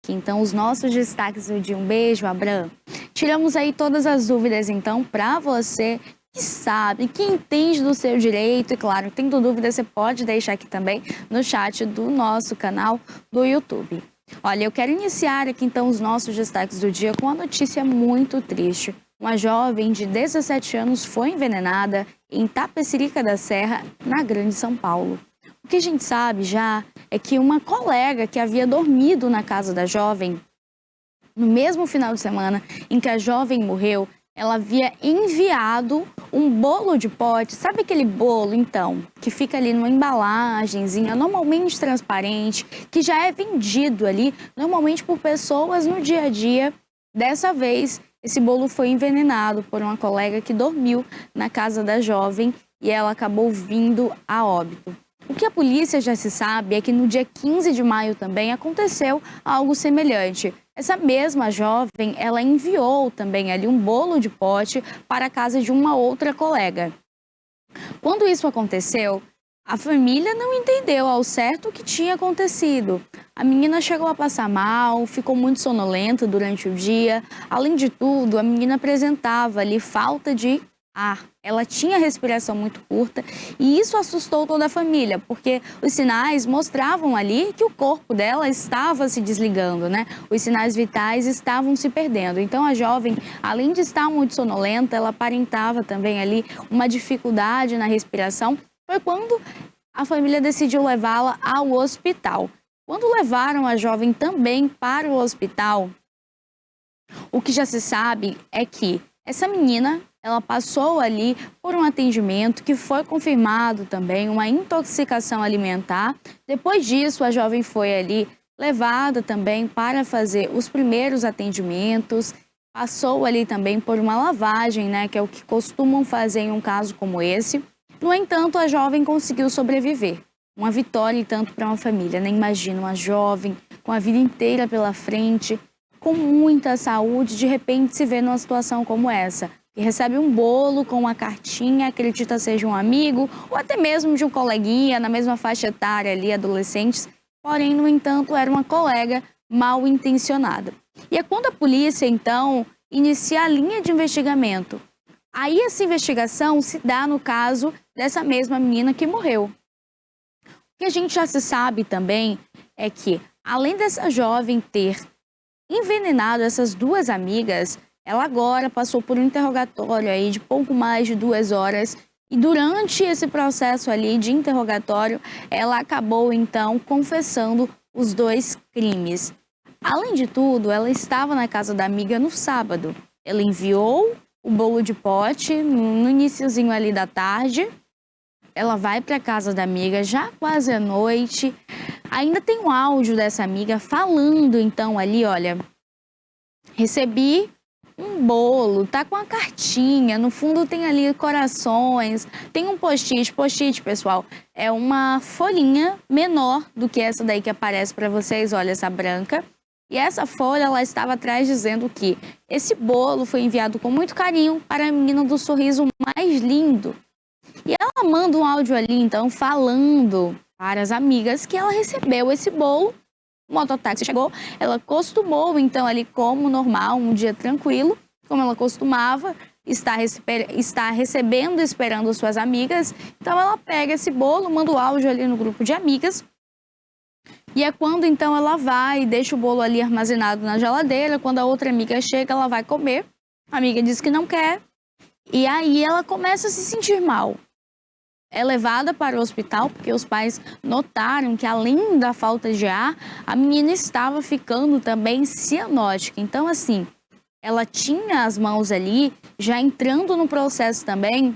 aqui então os nossos destaques do dia. Um beijo, Abram. Tiramos aí todas as dúvidas então para você que sabe, que entende do seu direito. E claro, tendo dúvida, você pode deixar aqui também no chat do nosso canal do YouTube. Olha, eu quero iniciar aqui então os nossos destaques do dia com uma notícia muito triste. Uma jovem de 17 anos foi envenenada em Tapecerica da Serra, na Grande São Paulo. O que a gente sabe já é que uma colega que havia dormido na casa da jovem, no mesmo final de semana em que a jovem morreu, ela havia enviado um bolo de pote. Sabe aquele bolo, então, que fica ali numa embalagenzinha, normalmente transparente, que já é vendido ali, normalmente por pessoas no dia a dia. Dessa vez, esse bolo foi envenenado por uma colega que dormiu na casa da jovem e ela acabou vindo a óbito. O que a polícia já se sabe é que no dia 15 de maio também aconteceu algo semelhante. Essa mesma jovem, ela enviou também ali um bolo de pote para a casa de uma outra colega. Quando isso aconteceu, a família não entendeu ao certo o que tinha acontecido. A menina chegou a passar mal, ficou muito sonolenta durante o dia. Além de tudo, a menina apresentava ali falta de ar. Ela tinha respiração muito curta e isso assustou toda a família, porque os sinais mostravam ali que o corpo dela estava se desligando, né? Os sinais vitais estavam se perdendo. Então a jovem, além de estar muito sonolenta, ela aparentava também ali uma dificuldade na respiração. Foi quando a família decidiu levá-la ao hospital. Quando levaram a jovem também para o hospital, o que já se sabe é que essa menina, ela passou ali por um atendimento que foi confirmado também, uma intoxicação alimentar. Depois disso, a jovem foi ali levada também para fazer os primeiros atendimentos, passou ali também por uma lavagem, né, que é o que costumam fazer em um caso como esse. No entanto, a jovem conseguiu sobreviver. Uma vitória, tanto para uma família, né? Imagina uma jovem com a vida inteira pela frente, com muita saúde, de repente se vê numa situação como essa, que recebe um bolo com uma cartinha, acredita seja um amigo, ou até mesmo de um coleguinha, na mesma faixa etária ali, adolescentes, porém, no entanto, era uma colega mal intencionada. E é quando a polícia, então, inicia a linha de investimento. Aí essa investigação se dá no caso dessa mesma menina que morreu. O que a gente já se sabe também é que, além dessa jovem ter envenenado essas duas amigas, ela agora passou por um interrogatório aí de pouco mais de 2 horas e durante esse processo ali de interrogatório, ela acabou então confessando os 2 crimes. Além de tudo, ela estava na casa da amiga no sábado. Ela enviou o bolo de pote no iniciozinho ali da tarde. Ela vai para a casa da amiga já quase à noite. Ainda tem um áudio dessa amiga falando então ali, olha, recebi um bolo, tá com a cartinha, no fundo tem ali corações, tem um post-it. Post-it, pessoal, é uma folhinha menor do que essa daí que aparece para vocês, olha, essa branca. E essa folha, ela estava atrás dizendo que esse bolo foi enviado com muito carinho para a menina do sorriso mais lindo. E ela manda um áudio ali, então, falando para as amigas que ela recebeu esse bolo. O mototáxi chegou, ela costumou, então, ali como normal, um dia tranquilo, como ela costumava, está recebendo, esperando suas amigas. Então, ela pega esse bolo, manda o áudio ali no grupo de amigas. E é quando, então, ela vai e deixa o bolo ali armazenado na geladeira. Quando a outra amiga chega, ela vai comer. A amiga diz que não quer. E aí ela começa a se sentir mal. É levada para o hospital porque os pais notaram que, além da falta de ar, a menina estava ficando também cianótica. Então, assim, ela tinha as mãos ali já entrando no processo também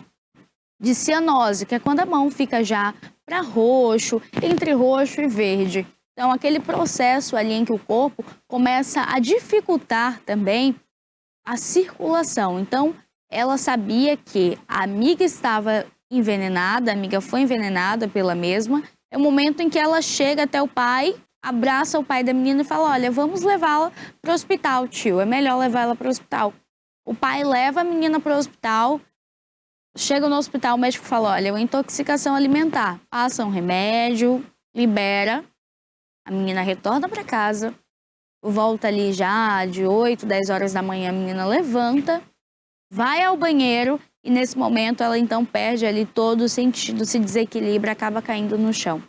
de cianose, que é quando a mão fica já para roxo, entre roxo e verde. Então, aquele processo ali em que o corpo começa a dificultar também a circulação. Então, ela sabia que a amiga estava envenenada, a amiga foi envenenada pela mesma. É o momento em que ela chega até o pai, abraça o pai da menina e fala, olha, vamos levá-la para o hospital, tio, é melhor levar ela para o hospital. O pai leva a menina para o hospital, chega no hospital, o médico fala, olha, é uma intoxicação alimentar, passa um remédio, libera, a menina retorna para casa, volta ali já de 8, 10 horas da manhã, a menina levanta, vai ao banheiro e nesse momento ela então perde ali todo o sentido, se desequilibra, acaba caindo no chão.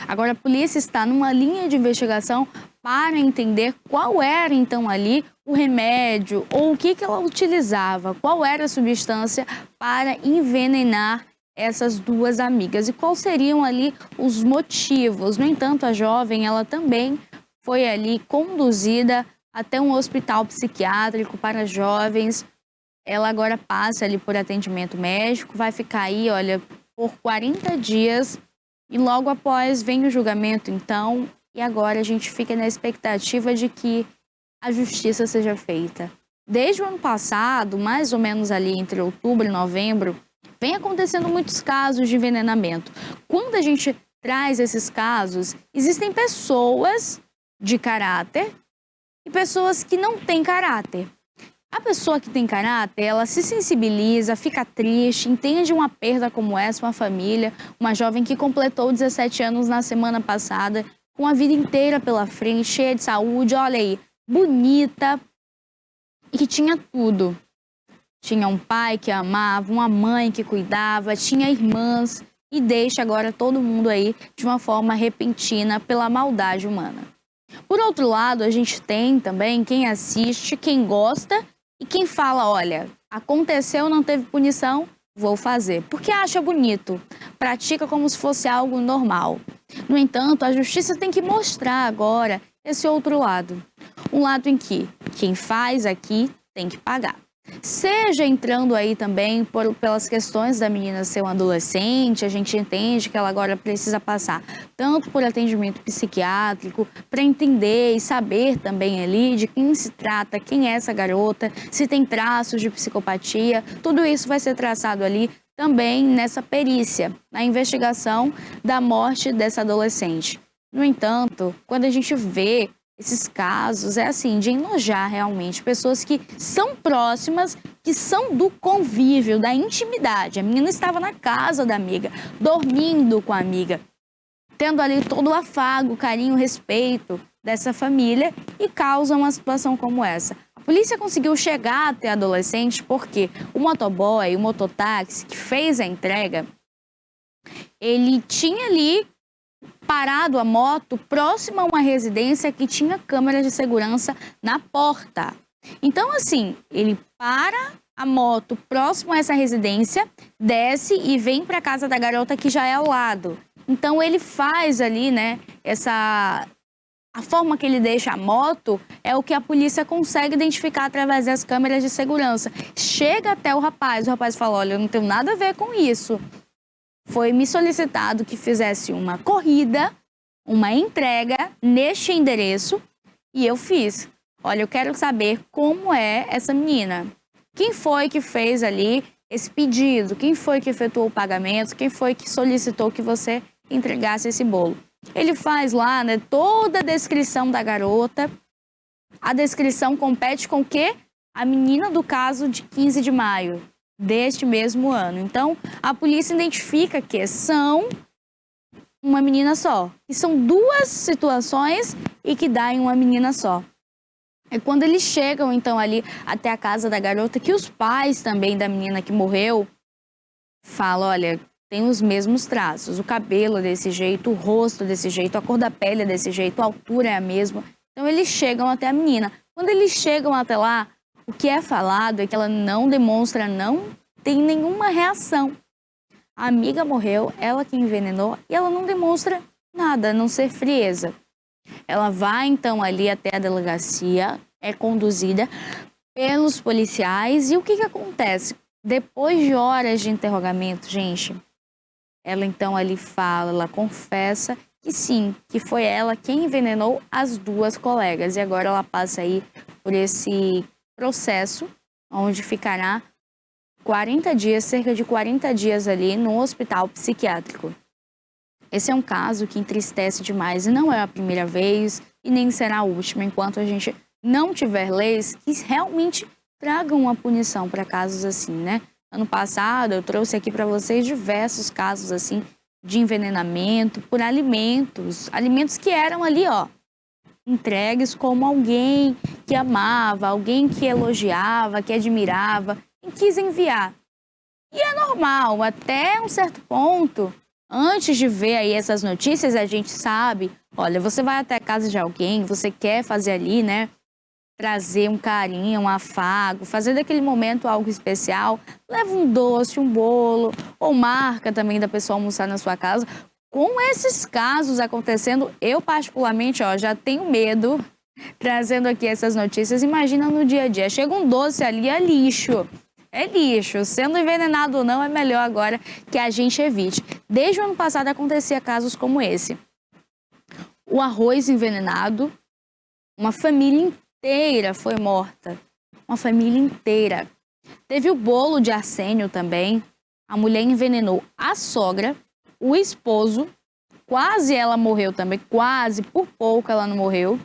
Agora a polícia está numa linha de investigação para entender qual era então ali o remédio ou o que ela utilizava, qual era a substância para envenenar essas duas amigas e quais seriam ali os motivos. No entanto, a jovem ela também foi ali conduzida até um hospital psiquiátrico para jovens. Ela agora passa ali por atendimento médico, vai ficar aí, olha, por 40 dias e logo após vem o julgamento, então, e agora a gente fica na expectativa de que a justiça seja feita. Desde o ano passado, mais ou menos ali entre outubro e novembro, vem acontecendo muitos casos de envenenamento. Quando a gente traz esses casos, existem pessoas de caráter e pessoas que não têm caráter. A pessoa que tem caráter, ela se sensibiliza, fica triste, entende uma perda como essa, uma família, uma jovem que completou 17 anos na semana passada, com a vida inteira pela frente, cheia de saúde, olha aí, bonita e que tinha tudo. Tinha um pai que amava, uma mãe que cuidava, tinha irmãs e deixa agora todo mundo aí de uma forma repentina pela maldade humana. Por outro lado, a gente tem também quem assiste, quem gosta e quem fala, olha, aconteceu, não teve punição, vou fazer. Porque acha bonito, pratica como se fosse algo normal. No entanto, a justiça tem que mostrar agora esse outro lado. Um lado em que quem faz aqui tem que pagar. Seja entrando aí também pelas questões da menina ser uma adolescente, a gente entende que ela agora precisa passar tanto por atendimento psiquiátrico, para entender e saber também ali de quem se trata, quem é essa garota, se tem traços de psicopatia, tudo isso vai ser traçado ali também nessa perícia, na investigação da morte dessa adolescente. No entanto, quando a gente vê esses casos, é assim, de enojar realmente, pessoas que são próximas, que são do convívio, da intimidade. A menina estava na casa da amiga, dormindo com a amiga, tendo ali todo o afago, carinho, respeito dessa família e causa uma situação como essa. A polícia conseguiu chegar até a adolescente porque o motoboy, o mototáxi que fez a entrega, ele tinha ali parado a moto próximo a uma residência que tinha câmeras de segurança na porta. Então, assim, ele para a moto próximo a essa residência, desce e vem para a casa da garota que já é ao lado. Então, ele faz ali, né, a forma que ele deixa a moto é o que a polícia consegue identificar através das câmeras de segurança. Chega até o rapaz fala, olha, eu não tenho nada a ver com isso. Foi me solicitado que fizesse uma corrida, uma entrega neste endereço e eu fiz. Olha, eu quero saber como é essa menina. Quem foi que fez ali esse pedido? Quem foi que efetuou o pagamento? Quem foi que solicitou que você entregasse esse bolo? Ele faz lá, né, toda a descrição da garota. A descrição compete com o quê? A menina do caso de 15 de maio. Deste mesmo ano. Então, a polícia identifica que são uma menina só. Que são duas situações e que dá em uma menina só. É quando eles chegam, então, ali até a casa da garota, que os pais também da menina que morreu falam, olha, tem os mesmos traços. O cabelo é desse jeito, o rosto é desse jeito, a cor da pele é desse jeito, a altura é a mesma. Então, eles chegam até a menina. Quando eles chegam até lá, o que é falado é que ela não demonstra, não tem nenhuma reação. A amiga morreu, ela que envenenou, e ela não demonstra nada, a não ser frieza. Ela vai então ali até a delegacia, é conduzida pelos policiais, e o que acontece? Depois de horas de interrogamento, gente, ela então ali fala, ela confessa que sim, que foi ela quem envenenou as duas colegas, e agora ela passa aí por esse processo, onde ficará 40 dias, cerca de 40 dias ali no hospital psiquiátrico. Esse é um caso que entristece demais e não é a primeira vez e nem será a última, enquanto a gente não tiver leis que realmente tragam uma punição para casos assim, né? Ano passado eu trouxe aqui para vocês diversos casos assim de envenenamento por alimentos que eram ali, ó, entregues como alguém que amava, alguém que elogiava, que admirava e quis enviar. E é normal, até um certo ponto, antes de ver aí essas notícias, a gente sabe, olha, você vai até a casa de alguém, você quer fazer ali, né, trazer um carinho, um afago, fazer daquele momento algo especial, leva um doce, um bolo, ou marca também da pessoa almoçar na sua casa. Com esses casos acontecendo, eu particularmente, ó, já tenho medo, trazendo aqui essas notícias, imagina no dia a dia, chega um doce ali, é lixo. É lixo, sendo envenenado ou não, é melhor agora que a gente evite. Desde o ano passado acontecia casos como esse. O arroz envenenado, uma família inteira foi morta. Uma família inteira. Teve o bolo de arsênio também. A mulher envenenou a sogra, o esposo, quase ela morreu também, quase, por pouco ela não morreu.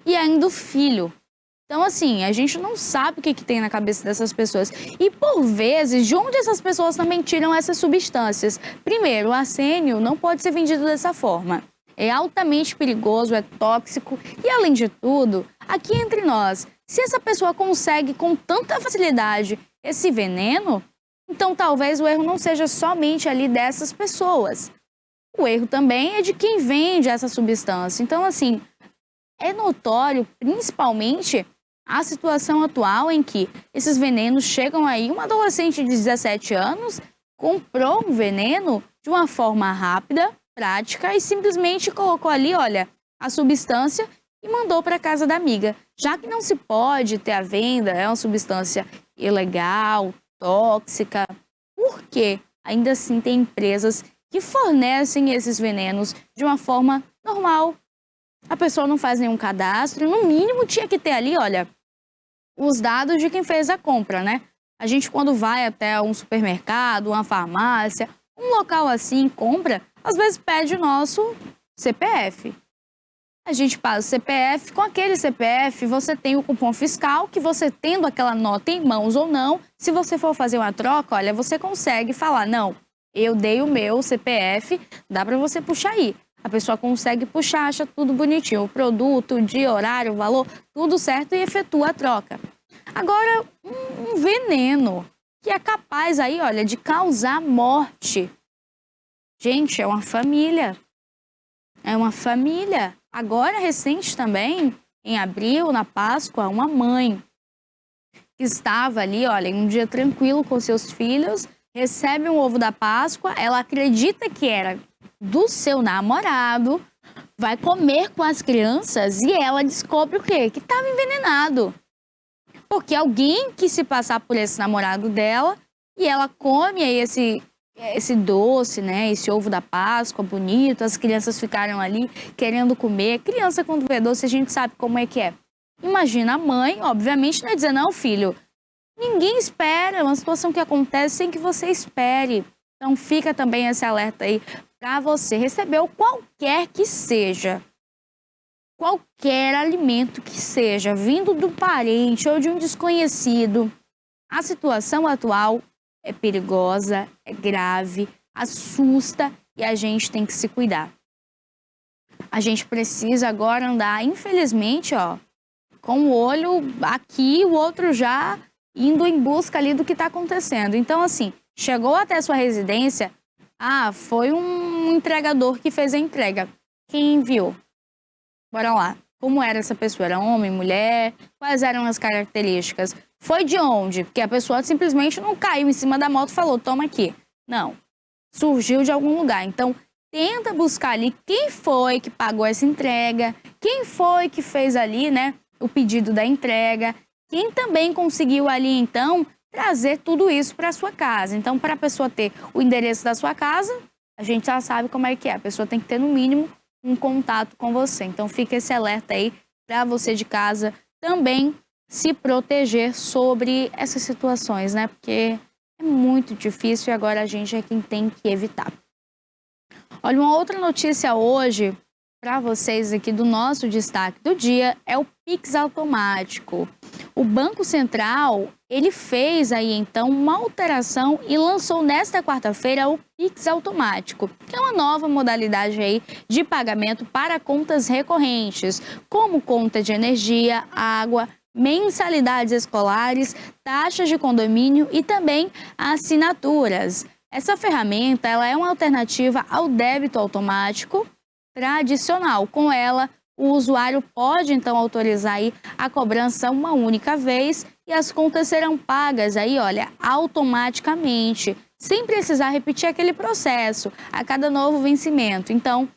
E ainda o filho. Então, assim, a gente não sabe o que tem na cabeça dessas pessoas. E, por vezes, de onde essas pessoas também tiram essas substâncias? Primeiro, o arsênio não pode ser vendido dessa forma. É altamente perigoso, é tóxico. E, além de tudo, aqui entre nós, se essa pessoa consegue com tanta facilidade esse veneno, então talvez o erro não seja somente ali dessas pessoas. O erro também é de quem vende essa substância. Então, assim, é notório, principalmente, a situação atual em que esses venenos chegam aí. Um adolescente de 17 anos comprou um veneno de uma forma rápida, prática e simplesmente colocou ali, olha, a substância e mandou para casa da amiga. Já que não se pode ter à venda, é uma substância ilegal, tóxica, por que ainda assim tem empresas que fornecem esses venenos de uma forma normal? A pessoa não faz nenhum cadastro, no mínimo tinha que ter ali, olha, os dados de quem fez a compra, né? A gente quando vai até um supermercado, uma farmácia, um local assim, compra, às vezes pede o nosso CPF. A gente passa o CPF, com aquele CPF você tem o cupom fiscal, que você tendo aquela nota em mãos ou não, se você for fazer uma troca, olha, você consegue falar, não, eu dei o meu CPF, dá para você puxar aí. A pessoa consegue puxar, acha tudo bonitinho, o produto, o dia, horário, o valor, tudo certo e efetua a troca. Agora, um veneno que é capaz aí, olha, de causar morte. Gente, é uma família. É uma família. Agora, recente também, em abril, na Páscoa, uma mãe que estava ali, olha, em um dia tranquilo com seus filhos, recebe um ovo da Páscoa, ela acredita que era do seu namorado, vai comer com as crianças e ela descobre o quê? Que estava envenenado. Porque alguém quis se passar por esse namorado dela e ela come aí esse doce, né? Esse ovo da Páscoa bonito, as crianças ficaram ali querendo comer. Criança quando vê doce a gente sabe como é que é. Imagina a mãe, obviamente, não é dizer, não, filho, ninguém espera, é uma situação que acontece sem que você espere. Então fica também esse alerta aí para você. Recebeu qualquer que seja, qualquer alimento que seja, vindo do parente ou de um desconhecido, a situação atual é perigosa, é grave, assusta e a gente tem que se cuidar. A gente precisa agora andar, infelizmente, ó, com o olho aqui, o outro já indo em busca ali do que está acontecendo. Então, assim, chegou até sua residência, foi um entregador que fez a entrega. Quem enviou? Bora lá. Como era essa pessoa? Era homem, mulher? Quais eram as características? Foi de onde? Porque a pessoa simplesmente não caiu em cima da moto e falou, toma aqui. Não. Surgiu de algum lugar. Então, tenta buscar ali quem foi que pagou essa entrega, quem foi que fez ali, né, o pedido da entrega, quem também conseguiu ali, então, trazer tudo isso para sua casa. Então, para a pessoa ter o endereço da sua casa, a gente já sabe como é que é. A pessoa tem que ter, no mínimo, um contato com você. Então, fica esse alerta aí para você de casa também se proteger sobre essas situações, né? Porque é muito difícil e agora a gente é quem tem que evitar. Olha, uma outra notícia hoje para vocês aqui do nosso destaque do dia é o Pix automático. O Banco Central ele fez aí então uma alteração e lançou nesta quarta-feira o Pix automático, que é uma nova modalidade aí de pagamento para contas recorrentes, como conta de energia, água, mensalidades escolares, taxas de condomínio e também assinaturas. Essa ferramenta ela é uma alternativa ao débito automático tradicional. Com ela, o usuário pode então autorizar aí a cobrança uma única vez e as contas serão pagas aí, olha, automaticamente, sem precisar repetir aquele processo a cada novo vencimento. Então,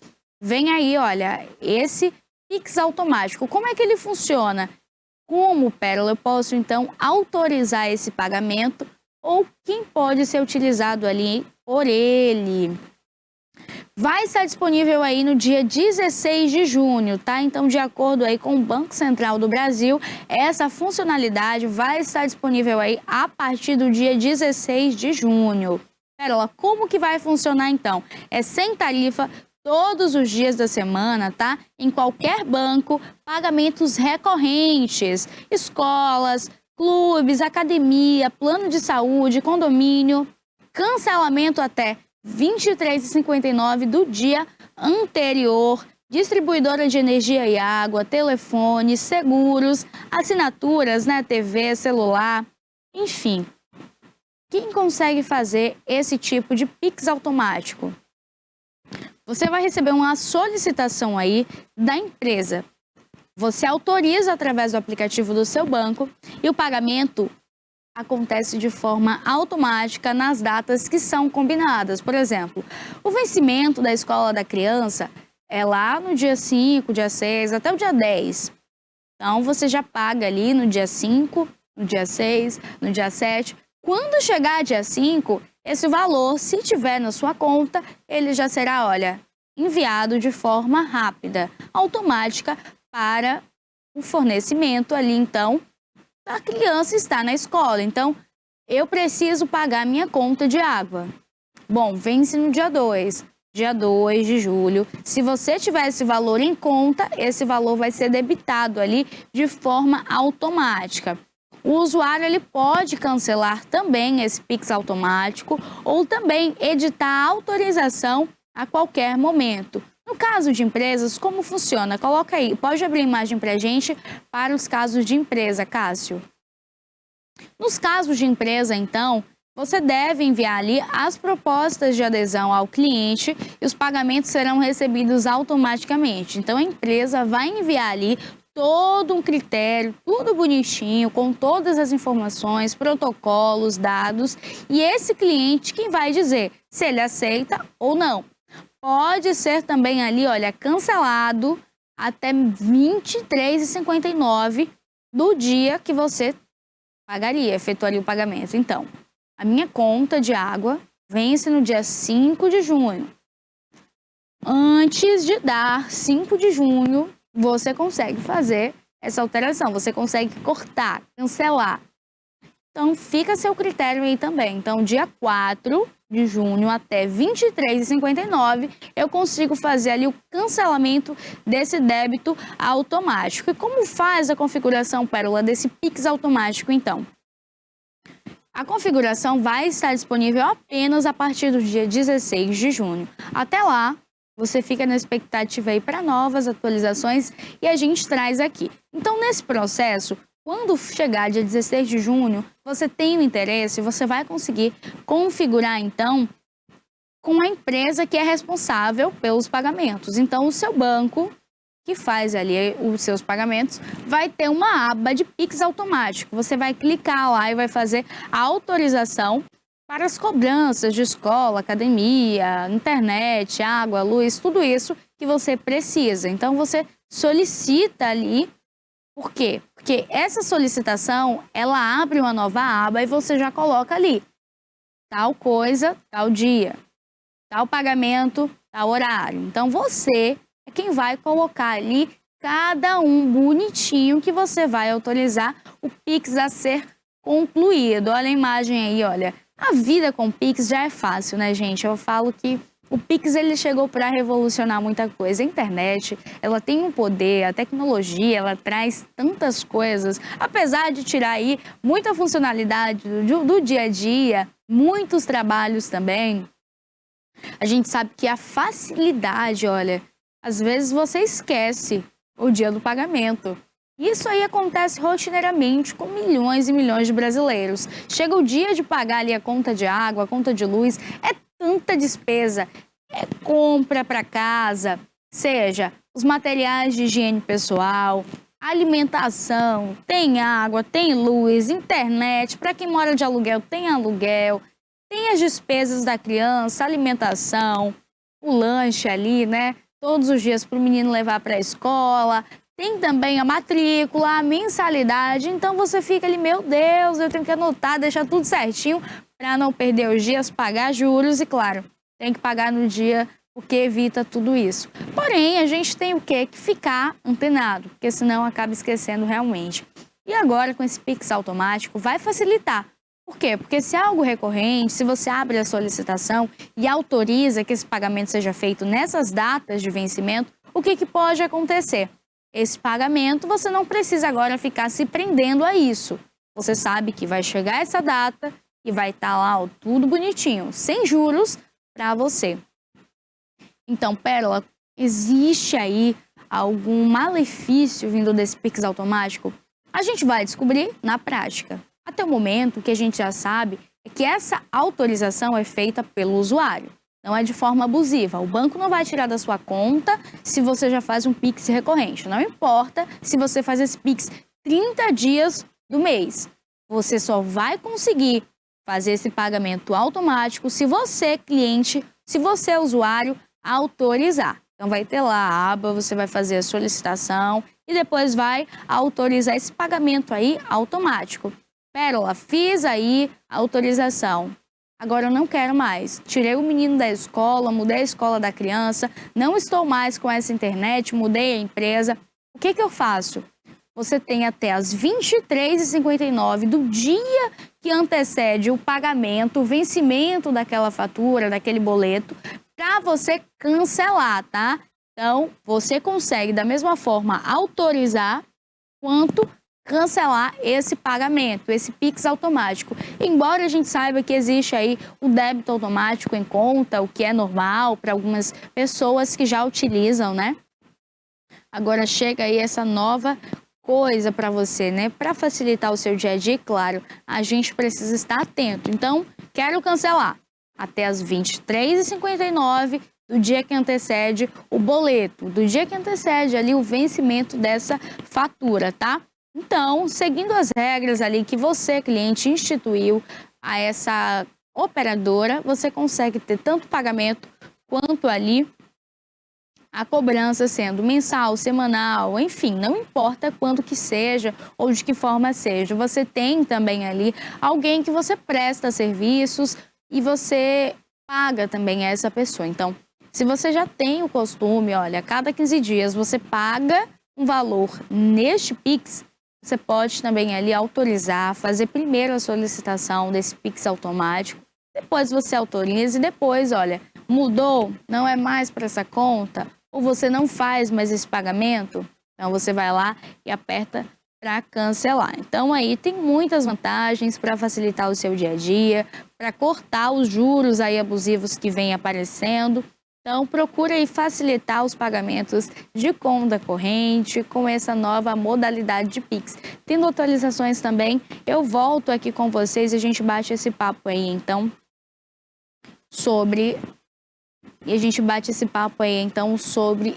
vem aí, olha, esse Pix automático. Como é que ele funciona? Como, Pérola, eu posso então autorizar esse pagamento ou quem pode ser utilizado ali por ele? Vai estar disponível aí no dia 16 de junho, tá? Então, de acordo aí com o Banco Central do Brasil, essa funcionalidade vai estar disponível aí a partir do dia 16 de junho. Pérola, como que vai funcionar então? É sem tarifa todos os dias da semana, tá? Em qualquer banco, pagamentos recorrentes, escolas, clubes, academia, plano de saúde, condomínio, cancelamento até 23h59 do dia anterior, distribuidora de energia e água, telefone, seguros, assinaturas, né, TV, celular, enfim. Quem consegue fazer esse tipo de Pix automático? Você vai receber uma solicitação aí da empresa. Você autoriza através do aplicativo do seu banco e o pagamento acontece de forma automática nas datas que são combinadas. Por exemplo, o vencimento da escola da criança é lá no dia 5, dia 6, até o dia 10. Então, você já paga ali no dia 5, no dia 6, no dia 7. Quando chegar dia 5, esse valor, se tiver na sua conta, ele já será, olha, enviado de forma rápida, automática para o fornecimento ali, então, a criança está na escola, então eu preciso pagar minha conta de água. Bom, vence no dia 2 de julho. Se você tiver esse valor em conta, esse valor vai ser debitado ali de forma automática. O usuário ele pode cancelar também esse Pix automático ou também editar a autorização a qualquer momento. No caso de empresas, como funciona? Coloca aí, pode abrir a imagem para a gente para os casos de empresa, Cássio. Nos casos de empresa, então, você deve enviar ali as propostas de adesão ao cliente e os pagamentos serão recebidos automaticamente. Então, a empresa vai enviar ali todo um critério, tudo bonitinho, com todas as informações, protocolos, dados, e esse cliente quem vai dizer se ele aceita ou não. Pode ser também ali, olha, cancelado até 23h59 do dia que você pagaria, efetuaria o pagamento. Então, a minha conta de água vence no dia 5 de junho. Antes de dar 5 de junho, você consegue fazer essa alteração, você consegue cortar, cancelar. Então, fica a seu critério aí também. Então, dia 4 de junho até 23h59, eu consigo fazer ali o cancelamento desse débito automático. E como faz a configuração, Pérola, desse Pix automático, então? A configuração vai estar disponível apenas a partir do dia 16 de junho. Até lá, você fica na expectativa aí para novas atualizações e a gente traz aqui. Então, nesse processo, quando chegar dia 16 de junho, você tem o interesse, você vai conseguir configurar, então, com a empresa que é responsável pelos pagamentos. Então, o seu banco, que faz ali os seus pagamentos, vai ter uma aba de Pix automático. Você vai clicar lá e vai fazer a autorização para as cobranças de escola, academia, internet, água, luz, tudo isso que você precisa. Então, você solicita ali. Por quê? Porque essa solicitação, ela abre uma nova aba e você já coloca ali tal coisa, tal dia, tal pagamento, tal horário. Então, você é quem vai colocar ali cada um bonitinho que você vai autorizar o Pix a ser concluído. Olha a imagem aí, olha. A vida com Pix já é fácil, né, gente? Eu falo que O Pix ele chegou para revolucionar muita coisa. A internet, ela tem um poder, a tecnologia, ela traz tantas coisas, apesar de tirar aí muita funcionalidade do dia a dia, muitos trabalhos também. A gente sabe que a facilidade, olha, às vezes você esquece o dia do pagamento. Isso aí acontece rotineiramente com milhões e milhões de brasileiros. Chega o dia de pagar ali a conta de água, a conta de luz, é tanta despesa, é compra para casa, seja os materiais de higiene pessoal, alimentação, tem água, tem luz, internet, para quem mora de aluguel, tem as despesas da criança, alimentação, o lanche ali, né? Todos os dias para o menino levar para a escola. Tem também a matrícula, a mensalidade. Então você fica ali, meu Deus, eu tenho que anotar, deixar tudo certinho para não perder os dias, pagar juros e, claro, tem que pagar no dia porque evita tudo isso. Porém, a gente tem o quê? Que ficar antenado, porque senão acaba esquecendo realmente. E agora, com esse Pix automático, vai facilitar. Por quê? Porque se é algo recorrente, se você abre a solicitação e autoriza que esse pagamento seja feito nessas datas de vencimento, o que pode acontecer? Esse pagamento, você não precisa agora ficar se prendendo a isso. Você sabe que vai chegar essa data e vai estar lá ó, tudo bonitinho, sem juros para você. Então, Pérola, existe aí algum malefício vindo desse Pix automático? A gente vai descobrir na prática. Até o momento, o que a gente já sabe é que essa autorização é feita pelo usuário. Não é de forma abusiva. O banco não vai tirar da sua conta se você já faz um Pix recorrente. Não importa se você faz esse Pix 30 dias do mês. Você só vai conseguir fazer esse pagamento automático se você, cliente, se você, usuário, autorizar. Então vai ter lá a aba, você vai fazer a solicitação e depois vai autorizar esse pagamento aí automático. Pérola, fiz aí a autorização. Agora eu não quero mais. Tirei o menino da escola, mudei a escola da criança, não estou mais com essa internet, mudei a empresa. O que eu faço? Você tem até as 23h59 do dia que antecede o pagamento, o vencimento daquela fatura, daquele boleto, para você cancelar, tá? Então, você consegue da mesma forma autorizar quanto cancelar esse pagamento, esse Pix automático. Embora a gente saiba que existe aí o débito automático em conta, o que é normal para algumas pessoas que já utilizam, né? Agora chega aí essa nova coisa para você, né? Para facilitar o seu dia a dia, claro, a gente precisa estar atento. Então, quero cancelar até as 23h59 do dia que antecede o boleto, do dia que antecede ali o vencimento dessa fatura, tá? Então, seguindo as regras ali que você, cliente, instituiu a essa operadora, você consegue ter tanto pagamento quanto ali a cobrança sendo mensal, semanal, enfim, não importa quanto que seja ou de que forma seja. Você tem também ali alguém que você presta serviços e você paga também a essa pessoa. Então, se você já tem o costume, olha, a cada 15 dias você paga um valor neste Pix, você pode também ali autorizar, fazer primeiro a solicitação desse Pix automático, depois você autoriza e depois, olha, mudou, não é mais para essa conta, ou você não faz mais esse pagamento, então você vai lá e aperta para cancelar. Então aí tem muitas vantagens para facilitar o seu dia a dia, para cortar os juros aí abusivos que vêm aparecendo. Então, procura aí facilitar os pagamentos de conta corrente com essa nova modalidade de Pix. Tendo atualizações também, eu volto aqui com vocês e a gente bate esse papo aí, então, sobre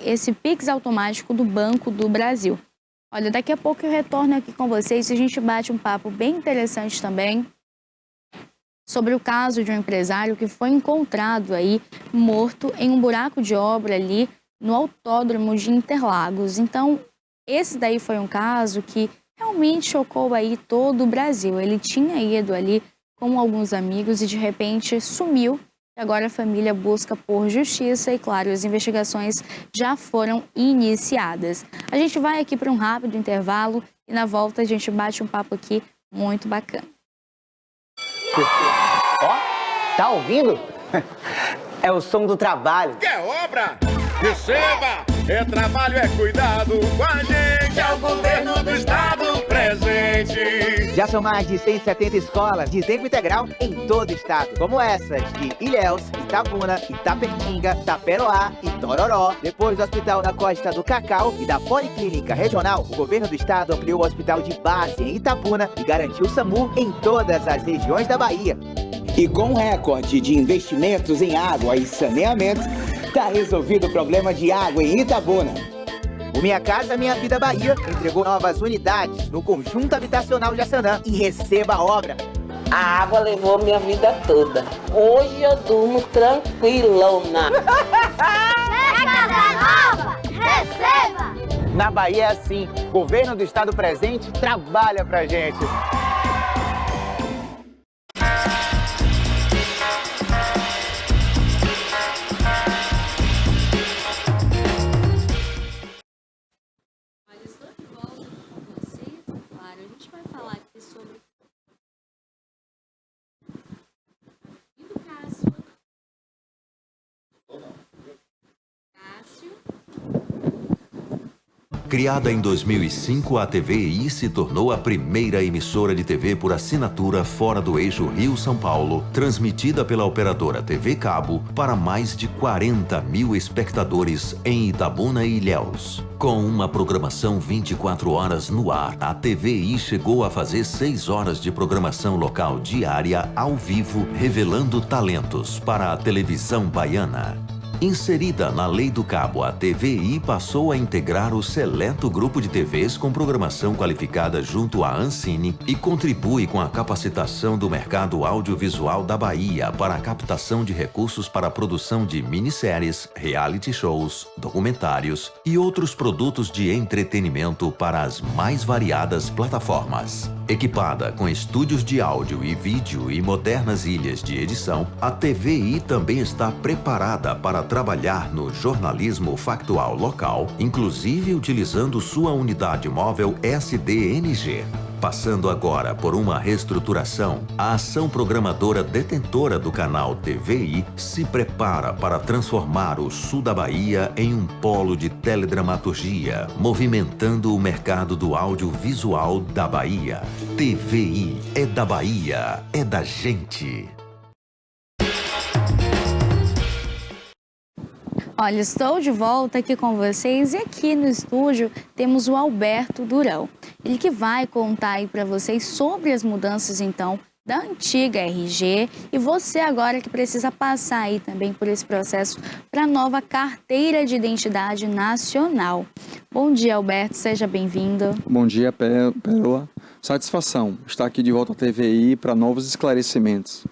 esse Pix automático do Banco do Brasil. Olha, daqui a pouco eu retorno aqui com vocês e a gente bate um papo bem interessante também sobre o caso de um empresário que foi encontrado aí morto em um buraco de obra ali no autódromo de Interlagos. Então, esse daí foi um caso que realmente chocou aí todo o Brasil. Ele tinha ido ali com alguns amigos e de repente sumiu. E agora a família busca por justiça e, claro, as investigações já foram iniciadas. A gente vai aqui para um rápido intervalo e na volta a gente bate um papo aqui muito bacana. Ó, tá ouvindo? É o som do trabalho. Quer obra? Receba! É trabalho, é cuidado com a gente. É o governo do estado presente. Já são mais de 170 escolas de tempo integral em todo o estado, como essas de Ilhéus, Itabuna, Itapetinga, Taperoá e Tororó. Depois do Hospital da Costa do Cacau e da Policlínica Regional, o governo do estado ampliou o hospital de base em Itabuna e garantiu o SAMU em todas as regiões da Bahia. E com um recorde de investimentos em água e saneamento, está resolvido o problema de água em Itabuna. O Minha Casa Minha Vida Bahia entregou novas unidades no conjunto habitacional Jaçanã e receba a obra. A água levou minha vida toda. Hoje eu durmo tranquilona. Minha Casa Nova, receba! Na Bahia é assim, o governo do estado presente trabalha pra gente. Criada em 2005, a TVI se tornou a primeira emissora de TV por assinatura fora do eixo Rio-São Paulo, transmitida pela operadora TV Cabo para mais de 40 mil espectadores em Itabuna e Ilhéus. Com uma programação 24 horas no ar, a TVI chegou a fazer 6 horas de programação local diária ao vivo, revelando talentos para a televisão baiana. Inserida na Lei do Cabo, a TVI passou a integrar o seleto grupo de TVs com programação qualificada junto à Ancine e contribui com a capacitação do mercado audiovisual da Bahia para a captação de recursos para a produção de minisséries, reality shows, documentários e outros produtos de entretenimento para as mais variadas plataformas. Equipada com estúdios de áudio e vídeo e modernas ilhas de edição, a TVI também está preparada para trabalhar no jornalismo factual local, inclusive utilizando sua unidade móvel SDNG. Passando agora por uma reestruturação, a ação programadora detentora do canal TVI se prepara para transformar o sul da Bahia em um polo de teledramaturgia, movimentando o mercado do audiovisual da Bahia. TVI é da Bahia, é da gente. Olha, estou de volta aqui com vocês e aqui no estúdio temos o Alberto Durão. Ele que vai contar aí para vocês sobre as mudanças, então, da antiga RG e você agora que precisa passar aí também por esse processo para a nova carteira de identidade nacional. Bom dia, Alberto, seja bem-vindo. Bom dia, Pérola. Satisfação estar aqui de volta à TVI para novos esclarecimentos.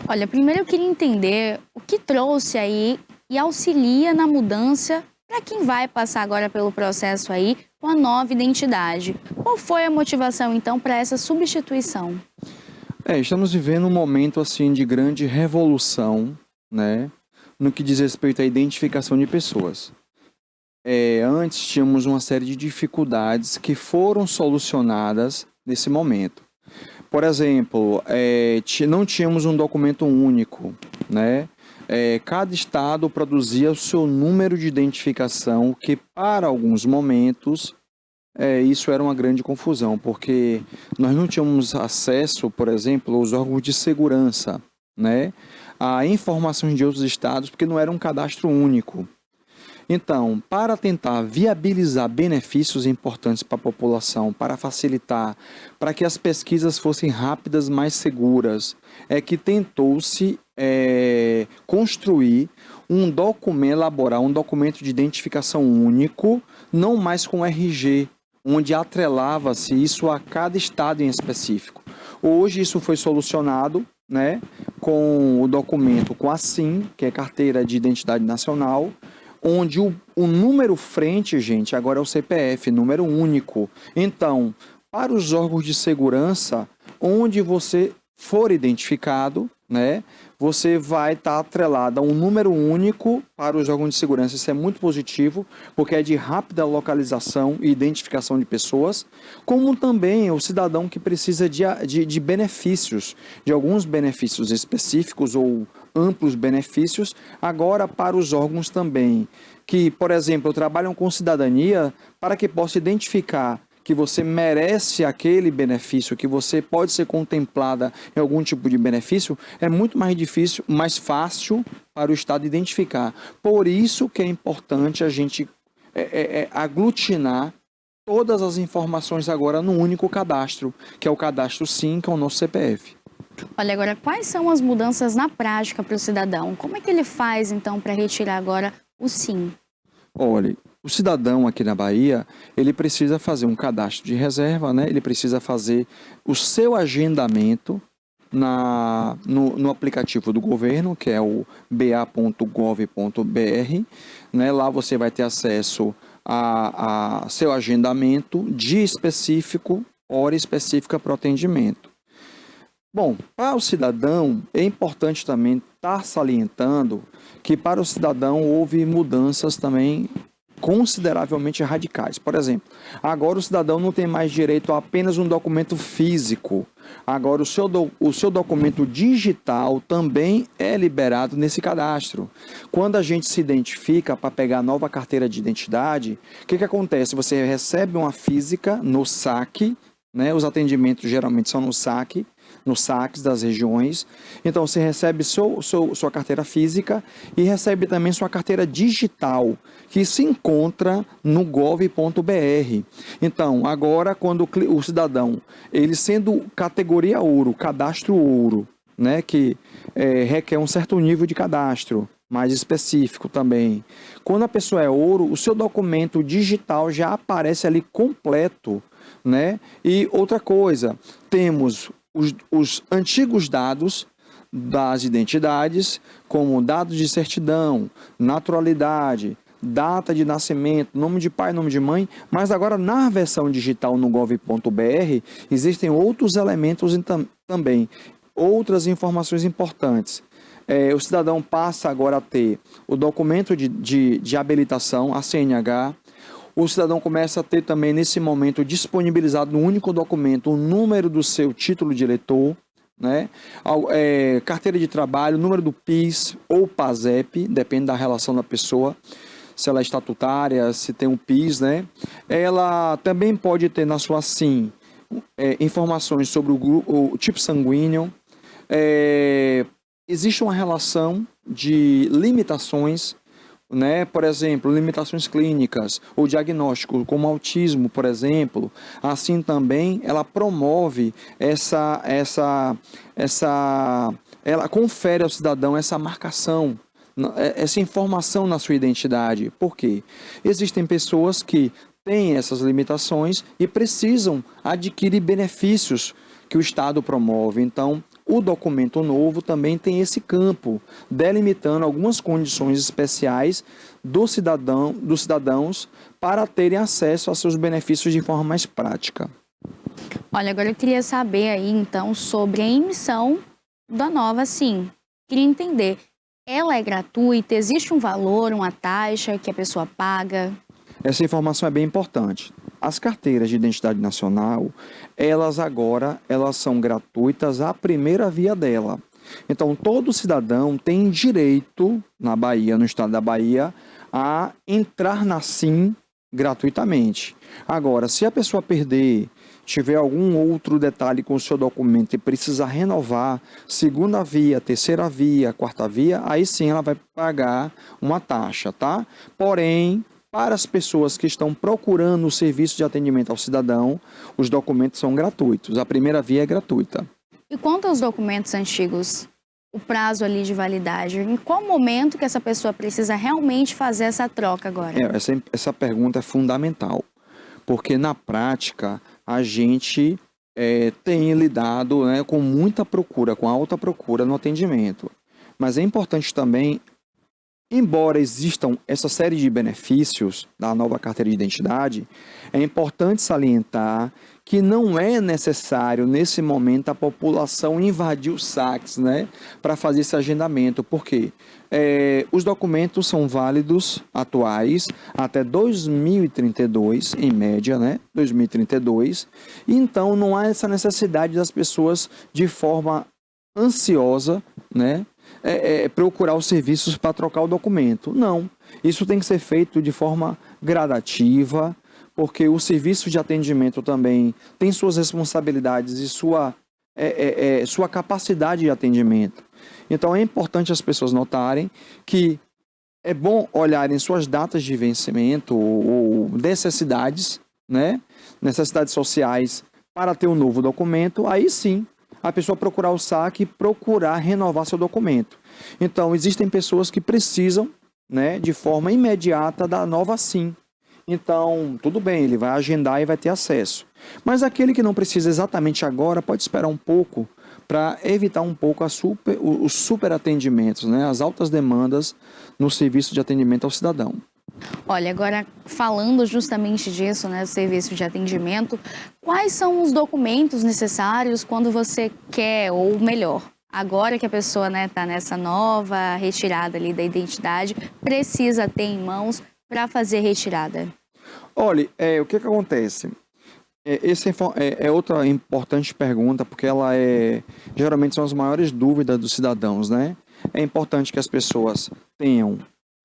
Olha, primeiro eu queria entender o que trouxe aí e auxilia na mudança para quem vai passar agora pelo processo aí com a nova identidade. Qual foi a motivação, então, para essa substituição? Estamos vivendo um momento assim de grande revolução, né, no que diz respeito à identificação de pessoas. Antes tínhamos uma série de dificuldades que foram solucionadas nesse momento. Por exemplo, não tínhamos um documento único, né? Cada estado produzia o seu número de identificação, que para alguns momentos isso era uma grande confusão, porque nós não tínhamos acesso, por exemplo, aos órgãos de segurança, né, a informações de outros estados, porque não era um cadastro único. Então, para tentar viabilizar benefícios importantes para a população, para facilitar, para que as pesquisas fossem rápidas, mais seguras, é que tentou-se construir um documento, elaborar um documento de identificação único, não mais com RG, onde atrelava-se isso a cada estado em específico. Hoje isso foi solucionado, né, com o documento com a SIM, que é Carteira de Identidade Nacional, onde o número frente, gente, agora é o CPF, número único. Então, para os órgãos de segurança, onde você for identificado, né, você vai estar atrelado a um número único para os órgãos de segurança. Isso é muito positivo, porque é de rápida localização e identificação de pessoas, como também o cidadão que precisa de benefícios, de alguns benefícios específicos ou amplos benefícios, agora para os órgãos também, que, por exemplo, trabalham com cidadania, para que possa identificar que você merece aquele benefício, que você pode ser contemplada em algum tipo de benefício, é muito mais difícil, mais fácil para o Estado identificar. Por isso que é importante a gente aglutinar todas as informações agora num único cadastro, que é o cadastro SIM, que é o nosso CPF. Olha, agora, quais são as mudanças na prática para o cidadão? Como é que ele faz, então, para retirar agora o SIM? Olha, o cidadão aqui na Bahia, ele precisa fazer um cadastro de reserva, né? Ele precisa fazer o seu agendamento no aplicativo do governo, que é o ba.gov.br, né? Lá você vai ter acesso a seu agendamento, dia específico, hora específica para o atendimento. Bom, para o cidadão, é importante também estar salientando que para o cidadão houve mudanças também consideravelmente radicais. Por exemplo, agora o cidadão não tem mais direito a apenas um documento físico. Agora o seu documento digital também é liberado nesse cadastro. Quando a gente se identifica para pegar a nova carteira de identidade, o que acontece? Você recebe uma física no saque, né? Os atendimentos geralmente são nos saques das regiões. Então, você recebe sua carteira física e recebe também sua carteira digital, que se encontra no gov.br. Então, agora, quando o cidadão, ele sendo categoria ouro, cadastro ouro, né, que requer um certo nível de cadastro, mais específico também. Quando a pessoa é ouro, o seu documento digital já aparece ali completo, né? E outra coisa, temos os antigos dados das identidades, como dados de certidão, naturalidade, data de nascimento, nome de pai, nome de mãe, mas agora na versão digital no gov.br existem outros elementos também, outras informações importantes. O cidadão passa agora a ter o documento de habilitação, a CNH. O cidadão começa a ter também, nesse momento, disponibilizado no único documento o número do seu título de eleitor, né? Carteira de trabalho, número do PIS ou PASEP, depende da relação da pessoa, se ela é estatutária, se tem um PIS, né? Ela também pode ter na sua SIM informações sobre o tipo sanguíneo. Existe uma relação de limitações, né? Por exemplo, limitações clínicas ou diagnóstico, como autismo, por exemplo. Assim também, ela promove ela confere ao cidadão essa marcação, essa informação na sua identidade. Por quê? Existem pessoas que têm essas limitações e precisam adquirir benefícios que o Estado promove. Então, o documento novo também tem esse campo, delimitando algumas condições especiais dos cidadãos para terem acesso a seus benefícios de forma mais prática. Olha, agora eu queria saber aí, então, sobre a emissão da nova SIM. Queria entender, ela é gratuita? Existe um valor, uma taxa que a pessoa paga? Essa informação é bem importante. As carteiras de identidade nacional, elas são gratuitas à primeira via dela. Então, todo cidadão tem direito, na Bahia, no estado da Bahia, a entrar na SIM gratuitamente. Agora, se a pessoa perder, tiver algum outro detalhe com o seu documento e precisa renovar, segunda via, terceira via, quarta via, aí sim ela vai pagar uma taxa, tá? Porém, para as pessoas que estão procurando o serviço de atendimento ao cidadão, os documentos são gratuitos. A primeira via é gratuita. E quanto aos documentos antigos, o prazo ali de validade, em qual momento que essa pessoa precisa realmente fazer essa troca agora? Essa pergunta é fundamental, porque na prática a gente tem lidado, né, com muita procura, com alta procura no atendimento. Mas é importante também, embora existam essa série de benefícios da nova carteira de identidade, é importante salientar que não é necessário, nesse momento, a população invadir os saques, né, para fazer esse agendamento. Por quê? Os documentos são válidos, atuais, até 2032, em média, né, 2032. Então, não há essa necessidade das pessoas, de forma ansiosa, né, procurar os serviços para trocar o documento. Não. Isso tem que ser feito de forma gradativa, porque o serviço de atendimento também tem suas responsabilidades e sua capacidade de atendimento. Então é importante as pessoas notarem que é bom olharem suas datas de vencimento ou necessidades, né? Necessidades sociais para ter um novo documento. Aí sim, a pessoa procurar o saque e procurar renovar seu documento. Então existem pessoas que precisam, né, de forma imediata da nova SIM. Então, tudo bem, ele vai agendar e vai ter acesso. Mas aquele que não precisa exatamente agora pode esperar um pouco para evitar um pouco os superatendimentos, né? As altas demandas no serviço de atendimento ao cidadão. Olha, agora falando justamente disso, né, serviço de atendimento, quais são os documentos necessários quando você quer, ou melhor, agora que a pessoa, né, tá nessa nova retirada ali da identidade, precisa ter em mãos para fazer retirada? Olha, o que acontece? Essa é outra importante pergunta, porque ela geralmente são as maiores dúvidas dos cidadãos, né? É importante que as pessoas tenham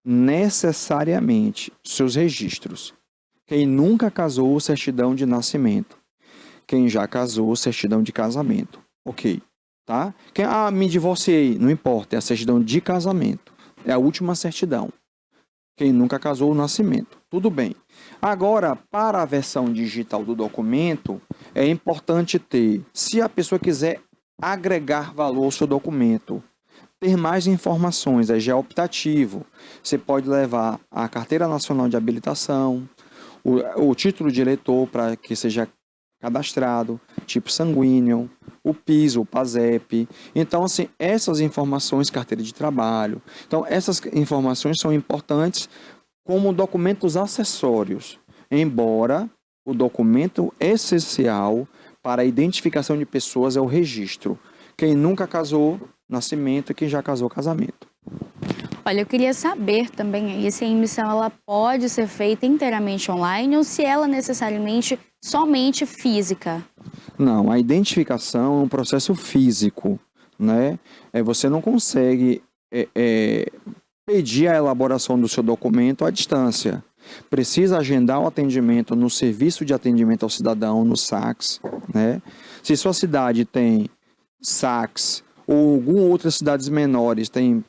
necessariamente seus registros. Quem nunca casou, certidão de nascimento. Quem já casou, certidão de casamento. Ok, tá? Me divorciei, não importa, é a certidão de casamento. É a última certidão. Quem nunca casou, o nascimento. Tudo bem. Agora, para a versão digital do documento, é importante ter, se a pessoa quiser agregar valor ao seu documento, ter mais informações, já é optativo. Você pode levar a Carteira Nacional de Habilitação, o título de eleitor para que seja cadastrado, tipo sanguíneo, o PIS, o PASEP. Então, assim, essas informações, carteira de trabalho. Então, essas informações são importantes como documentos acessórios, embora o documento essencial para a identificação de pessoas é o registro. Quem nunca casou, nascimento, e quem já casou, casamento. Olha, eu queria saber também aí se a emissão ela pode ser feita inteiramente online ou se ela necessariamente somente física. Não, a identificação é um processo físico, né? Você não consegue pedir a elaboração do seu documento à distância. Precisa agendar o atendimento no Serviço de Atendimento ao Cidadão, no SACS, né? Se sua cidade tem SACS ou algumas outras cidades menores têm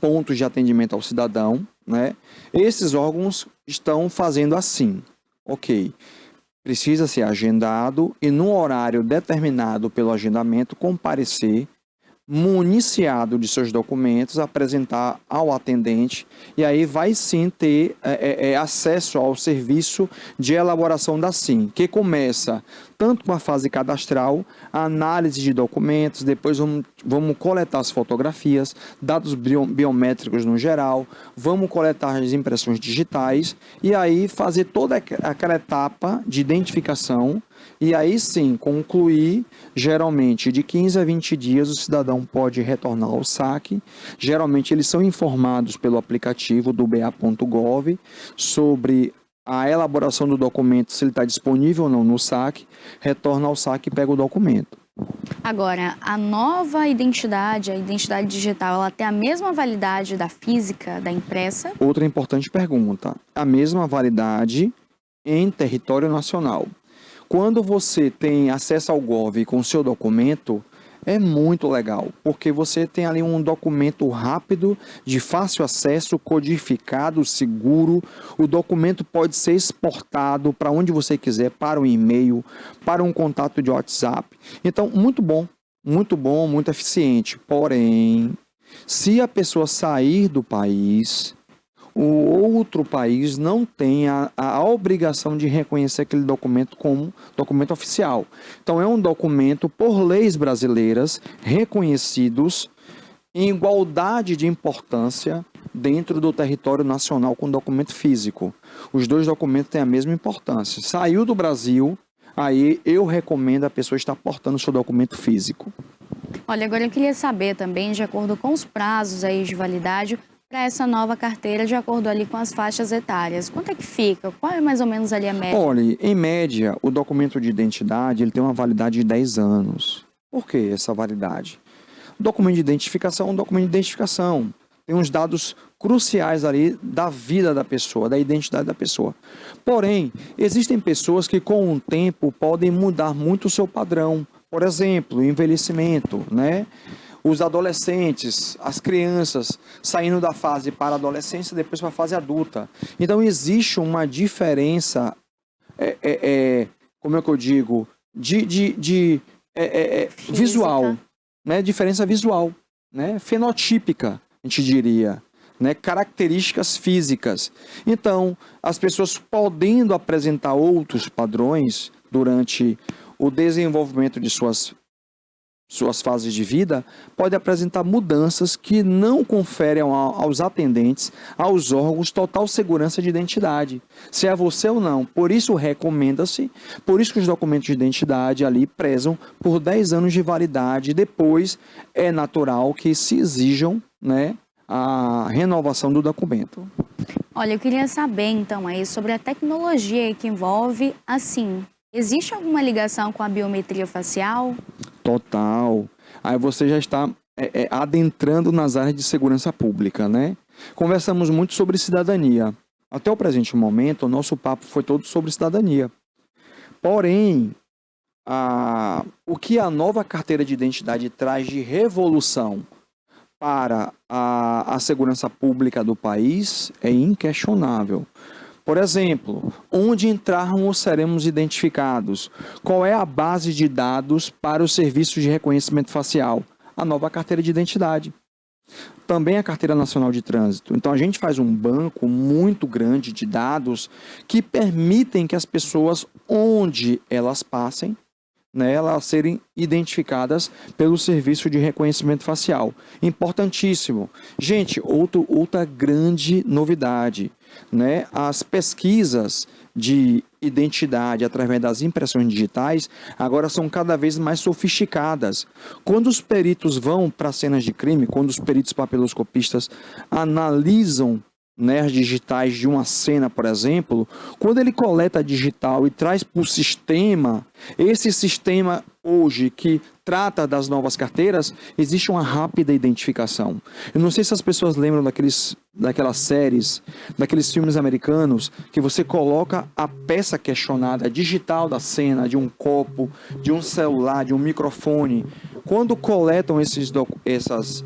pontos de atendimento ao cidadão, né? Esses órgãos estão fazendo assim, ok. Precisa ser agendado e, no horário determinado pelo agendamento, comparecer, municiado de seus documentos, apresentar ao atendente e aí vai sim ter acesso ao serviço de elaboração da SIM, que começa tanto com a fase cadastral, a análise de documentos, depois vamos coletar as fotografias, dados biométricos no geral, vamos coletar as impressões digitais e aí fazer toda aquela etapa de identificação e aí sim concluir, geralmente de 15 a 20 dias o cidadão pode retornar ao saque. Geralmente eles são informados pelo aplicativo do ba.gov sobre a elaboração do documento, se ele está disponível ou não no saque, retorna ao saque e pega o documento. Agora, a nova identidade, a identidade digital, ela tem a mesma validade da física, da impressa? Outra importante pergunta, a mesma validade em território nacional. Quando você tem acesso ao Gov com o seu documento, é muito legal, porque você tem ali um documento rápido, de fácil acesso, codificado, seguro. O documento pode ser exportado para onde você quiser, para um e-mail, para um contato de WhatsApp. Então, muito bom, muito eficiente. Porém, se a pessoa sair do país, o outro país não tem a obrigação de reconhecer aquele documento como documento oficial. Então, é um documento, por leis brasileiras, reconhecidos em igualdade de importância dentro do território nacional com documento físico. Os dois documentos têm a mesma importância. Saiu do Brasil, aí eu recomendo a pessoa estar portando seu documento físico. Olha, agora eu queria saber também, de acordo com os prazos aí de validade, para essa nova carteira, de acordo ali com as faixas etárias. Quanto é que fica? Qual é mais ou menos ali a média? Olha, em média, o documento de identidade ele tem uma validade de 10 anos. Por que essa validade? Documento de identificação é um documento de identificação. Tem uns dados cruciais ali da vida da pessoa, da identidade da pessoa. Porém, existem pessoas que com o tempo podem mudar muito o seu padrão. Por exemplo, o envelhecimento, né? Os adolescentes, as crianças saindo da fase para a adolescência, depois para a fase adulta. Então, existe uma diferença, como é que eu digo, visual, né? Diferença visual, né? Fenotípica, a gente diria, né? Características físicas. Então, as pessoas podendo apresentar outros padrões durante o desenvolvimento de suas fases de vida, pode apresentar mudanças que não conferem aos atendentes, aos órgãos, total segurança de identidade. Se é você ou não. Por isso recomenda-se, por isso que os documentos de identidade ali prezam por 10 anos de validade. Depois é natural que se exijam, né, a renovação do documento. Olha, eu queria saber então aí sobre a tecnologia que envolve, assim, existe alguma ligação com a biometria facial? Total. Aí você já está adentrando nas áreas de segurança pública, né? Conversamos muito sobre cidadania. Até o presente momento, o nosso papo foi todo sobre cidadania. Porém, o que a nova carteira de identidade traz de revolução para a segurança pública do país é inquestionável. Por exemplo, onde entrarmos seremos identificados. Qual é a base de dados para os serviços de reconhecimento facial? A nova carteira de identidade. Também a Carteira Nacional de Trânsito. Então a gente faz um banco muito grande de dados que permitem que as pessoas, onde elas passem, né, elas serem identificadas pelo serviço de reconhecimento facial. Importantíssimo. Gente, outra grande novidade, né? As pesquisas de identidade através das impressões digitais agora são cada vez mais sofisticadas. Quando os peritos vão para cenas de crime, quando os peritos papiloscopistas analisam, né, as digitais de uma cena, por exemplo, quando ele coleta a digital e traz para o sistema, esse sistema hoje que trata das novas carteiras, existe uma rápida identificação. Eu não sei se as pessoas lembram daquelas séries, daqueles filmes americanos, que você coloca a peça questionada, digital da cena, de um copo, de um celular, de um microfone. Quando coletam essas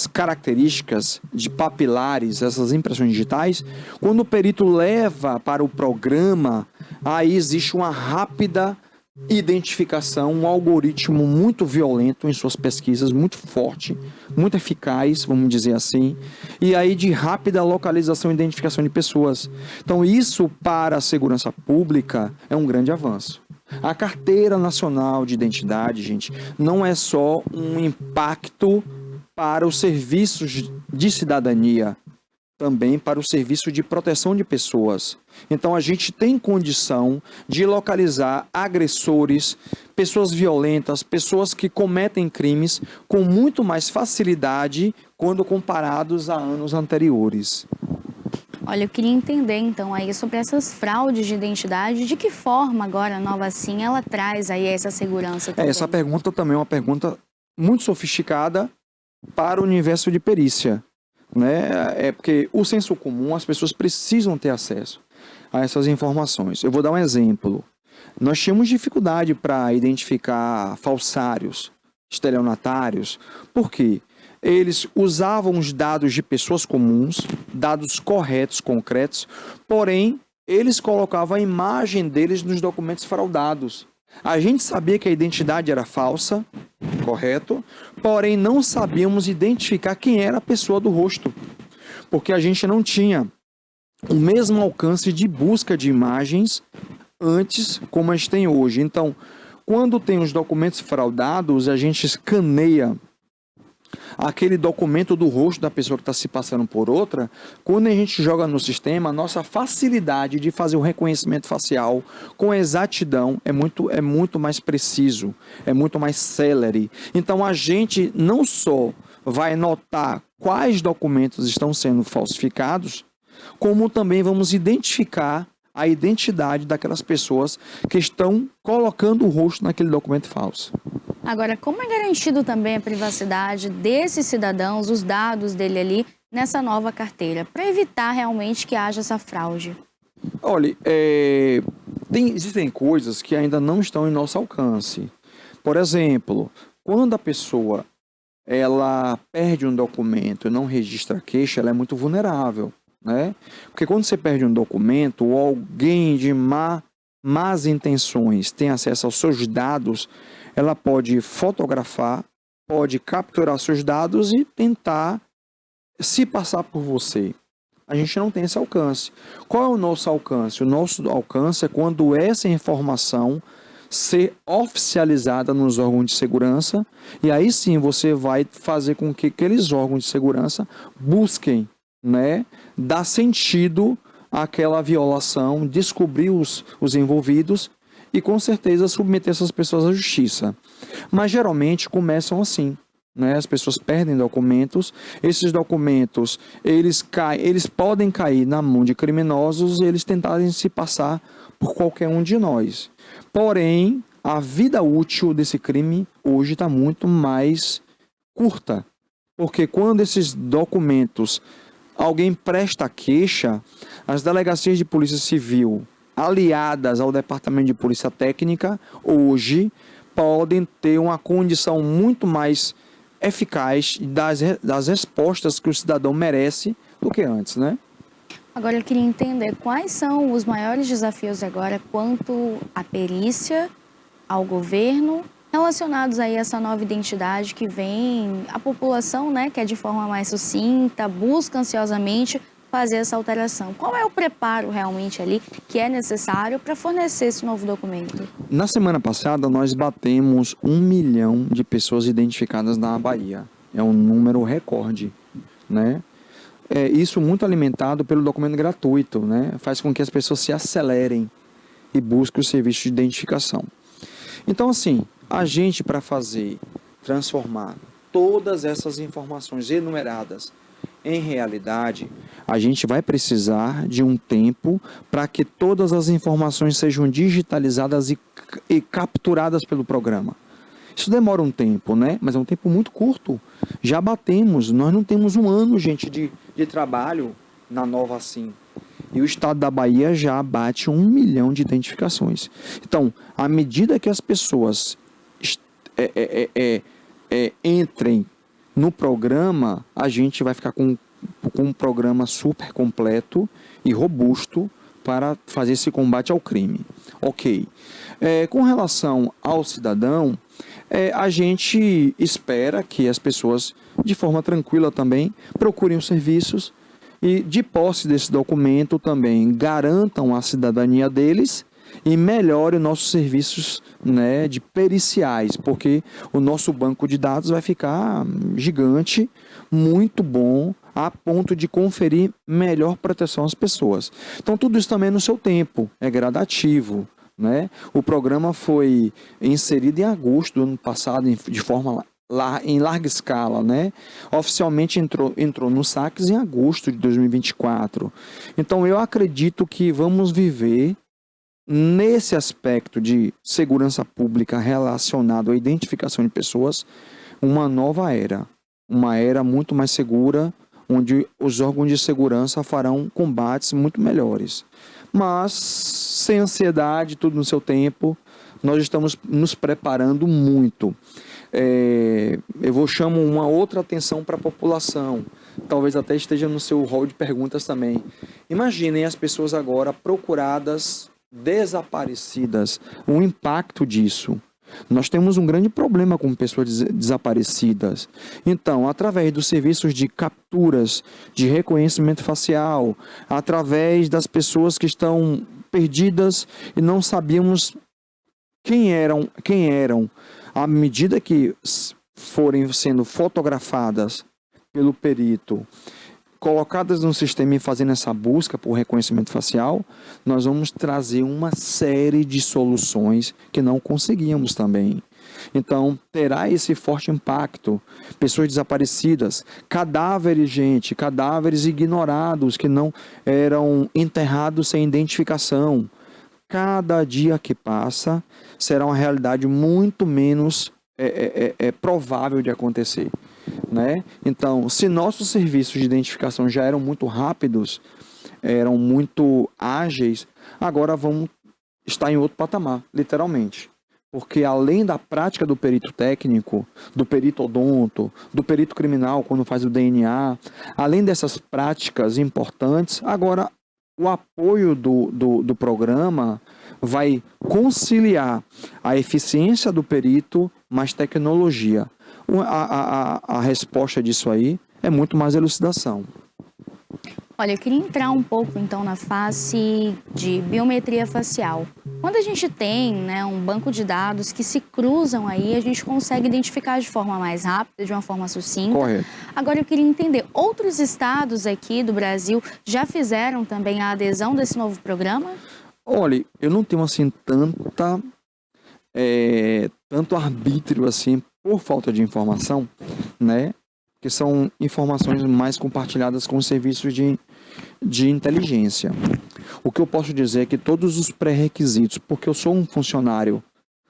características de papilares, essas impressões digitais, quando o perito leva para o programa, aí existe uma rápida identificação, um algoritmo muito violento em suas pesquisas, muito forte, muito eficaz, vamos dizer assim, e aí de rápida localização e identificação de pessoas. Então isso para a segurança pública é um grande avanço. A Carteira Nacional de Identidade, gente, não é só um impacto para os serviços de cidadania, também para o serviço de proteção de pessoas. Então a gente tem condição de localizar agressores, pessoas violentas, pessoas que cometem crimes com muito mais facilidade quando comparados a anos anteriores. Olha, eu queria entender então aí sobre essas fraudes de identidade, de que forma agora a nova SIM ela traz aí essa segurança também? Essa pergunta também é uma pergunta muito sofisticada para o universo de perícia, né? É porque o senso comum, as pessoas precisam ter acesso a essas informações. Eu vou dar um exemplo. Nós tínhamos dificuldade para identificar falsários, estelionatários. Por quê? Eles usavam os dados de pessoas comuns, dados corretos, concretos, porém, eles colocavam a imagem deles nos documentos fraudados. A gente sabia que a identidade era falsa, correto? Porém, não sabíamos identificar quem era a pessoa do rosto, porque a gente não tinha o mesmo alcance de busca de imagens antes como a gente tem hoje. Então, quando tem os documentos fraudados, a gente escaneia aquele documento do rosto da pessoa que está se passando por outra. Quando a gente joga no sistema, a nossa facilidade de fazer o reconhecimento facial com exatidão é muito mais preciso, é muito mais célere. Então a gente não só vai notar quais documentos estão sendo falsificados, como também vamos identificar a identidade daquelas pessoas que estão colocando o rosto naquele documento falso. Agora, como é garantido também a privacidade desses cidadãos, os dados dele ali, nessa nova carteira, para evitar realmente que haja essa fraude? Olha, existem coisas que ainda não estão em nosso alcance. Por exemplo, quando a pessoa ela perde um documento e não registra a queixa, ela é muito vulnerável, né? Porque quando você perde um documento, ou alguém de más intenções tem acesso aos seus dados, ela pode fotografar, pode capturar seus dados e tentar se passar por você. A gente não tem esse alcance. Qual é o nosso alcance? O nosso alcance é quando essa informação ser oficializada nos órgãos de segurança, e aí sim você vai fazer com que aqueles órgãos de segurança busquem, né, dar sentido àquela violação, descobrir os envolvidos e com certeza submeter essas pessoas à justiça. Mas geralmente começam assim, né? As pessoas perdem documentos, esses documentos eles podem cair na mão de criminosos e eles tentarem se passar por qualquer um de nós. Porém, a vida útil desse crime hoje está muito mais curta, porque quando esses documentos alguém presta queixa, as delegacias de polícia civil aliadas ao departamento de polícia técnica hoje podem ter uma condição muito mais eficaz das respostas que o cidadão merece do que antes, né? Agora eu queria entender quais são os maiores desafios agora quanto à perícia, ao governo, relacionados aí a essa nova identidade que vem a população, né, que é de forma mais sucinta, busca ansiosamente fazer essa alteração. Qual é o preparo realmente ali que é necessário para fornecer esse novo documento? Na semana passada nós batemos 1 milhão de pessoas identificadas na Bahia. É um número recorde, né? Isso muito alimentado pelo documento gratuito, né? Faz com que as pessoas se acelerem e busquem o serviço de identificação. Então, assim, a gente para transformar todas essas informações enumeradas em realidade, a gente vai precisar de um tempo para que todas as informações sejam digitalizadas e capturadas pelo programa. Isso demora um tempo, né? Mas é um tempo muito curto. Já batemos, nós não temos um ano, gente, de trabalho na nova SIM. E o estado da Bahia já bate 1 milhão de identificações. Então, à medida que as pessoas entrem no programa, a gente vai ficar com um programa super completo e robusto para fazer esse combate ao crime. Ok. Com relação ao cidadão, a gente espera que as pessoas, de forma tranquila também, procurem os serviços e, de posse desse documento, também garantam a cidadania deles e melhorem nossos serviços, né, de periciais, porque o nosso banco de dados vai ficar gigante, muito bom, a ponto de conferir melhor proteção às pessoas. Então, tudo isso também no seu tempo, é gradativo, né? O programa foi inserido em agosto do ano passado, de forma em larga escala, né? Oficialmente entrou no saques em agosto de 2024. Então, eu acredito que vamos viver, nesse aspecto de segurança pública relacionado à identificação de pessoas, uma nova era. Uma era muito mais segura, onde os órgãos de segurança farão combates muito melhores. Mas, sem ansiedade, tudo no seu tempo, nós estamos nos preparando muito. Eu chamo uma outra atenção para a população, talvez até esteja no seu rol de perguntas também. Imaginem as pessoas agora procuradas, desaparecidas, o impacto disso. Nós temos um grande problema com pessoas desaparecidas. Então, através dos serviços de capturas, de reconhecimento facial, através das pessoas que estão perdidas e não sabíamos quem eram, à medida que forem sendo fotografadas pelo perito, colocadas no sistema e fazendo essa busca por reconhecimento facial, nós vamos trazer uma série de soluções que não conseguíamos também. Então, terá esse forte impacto. Pessoas desaparecidas, cadáveres ignorados que não eram enterrados sem identificação. Cada dia que passa será uma realidade muito menos provável de acontecer, né? Então, se nossos serviços de identificação já eram muito rápidos, eram muito ágeis, agora vamos estar em outro patamar, literalmente. Porque além da prática do perito técnico, do perito odonto, do perito criminal, quando faz o DNA, além dessas práticas importantes, agora o apoio do programa vai conciliar a eficiência do perito mais tecnologia. A resposta disso aí é muito mais elucidação. Olha, eu queria entrar um pouco, então, na face de biometria facial. Quando a gente tem, né, um banco de dados que se cruzam aí, a gente consegue identificar de forma mais rápida, de uma forma sucinta. Correto. Agora, eu queria entender, outros estados aqui do Brasil já fizeram também a adesão desse novo programa? Olha, eu não tenho, assim, tanto arbítrio, assim, por falta de informação, né? Que são informações mais compartilhadas com os serviços de inteligência. O que eu posso dizer é que todos os pré-requisitos, porque eu sou um funcionário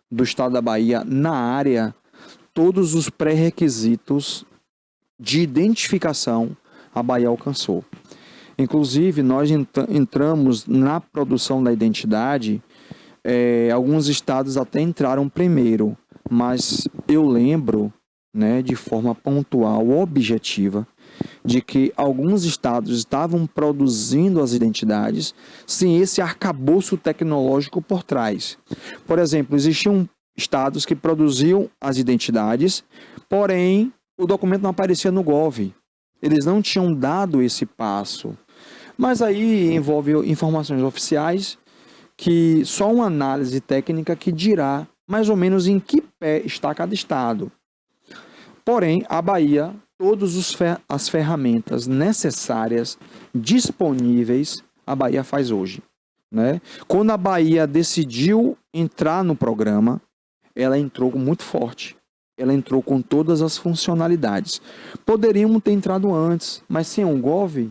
do estado da Bahia na área, todos os pré-requisitos de identificação a Bahia alcançou. Inclusive, nós entramos na produção da identidade, alguns estados até entraram primeiro, mas eu lembro, né, de forma pontual, objetiva, de que alguns estados estavam produzindo as identidades sem esse arcabouço tecnológico por trás. Por exemplo, existiam estados que produziam as identidades, porém o documento não aparecia no Gov. Eles não tinham dado esse passo. Mas aí envolve informações oficiais que só uma análise técnica que dirá mais ou menos em que pé está cada estado. Porém, a Bahia, todas as ferramentas necessárias, disponíveis, a Bahia faz hoje, né? Quando a Bahia decidiu entrar no programa, ela entrou muito forte. Ela entrou com todas as funcionalidades. Poderíamos ter entrado antes, mas sem um Gov,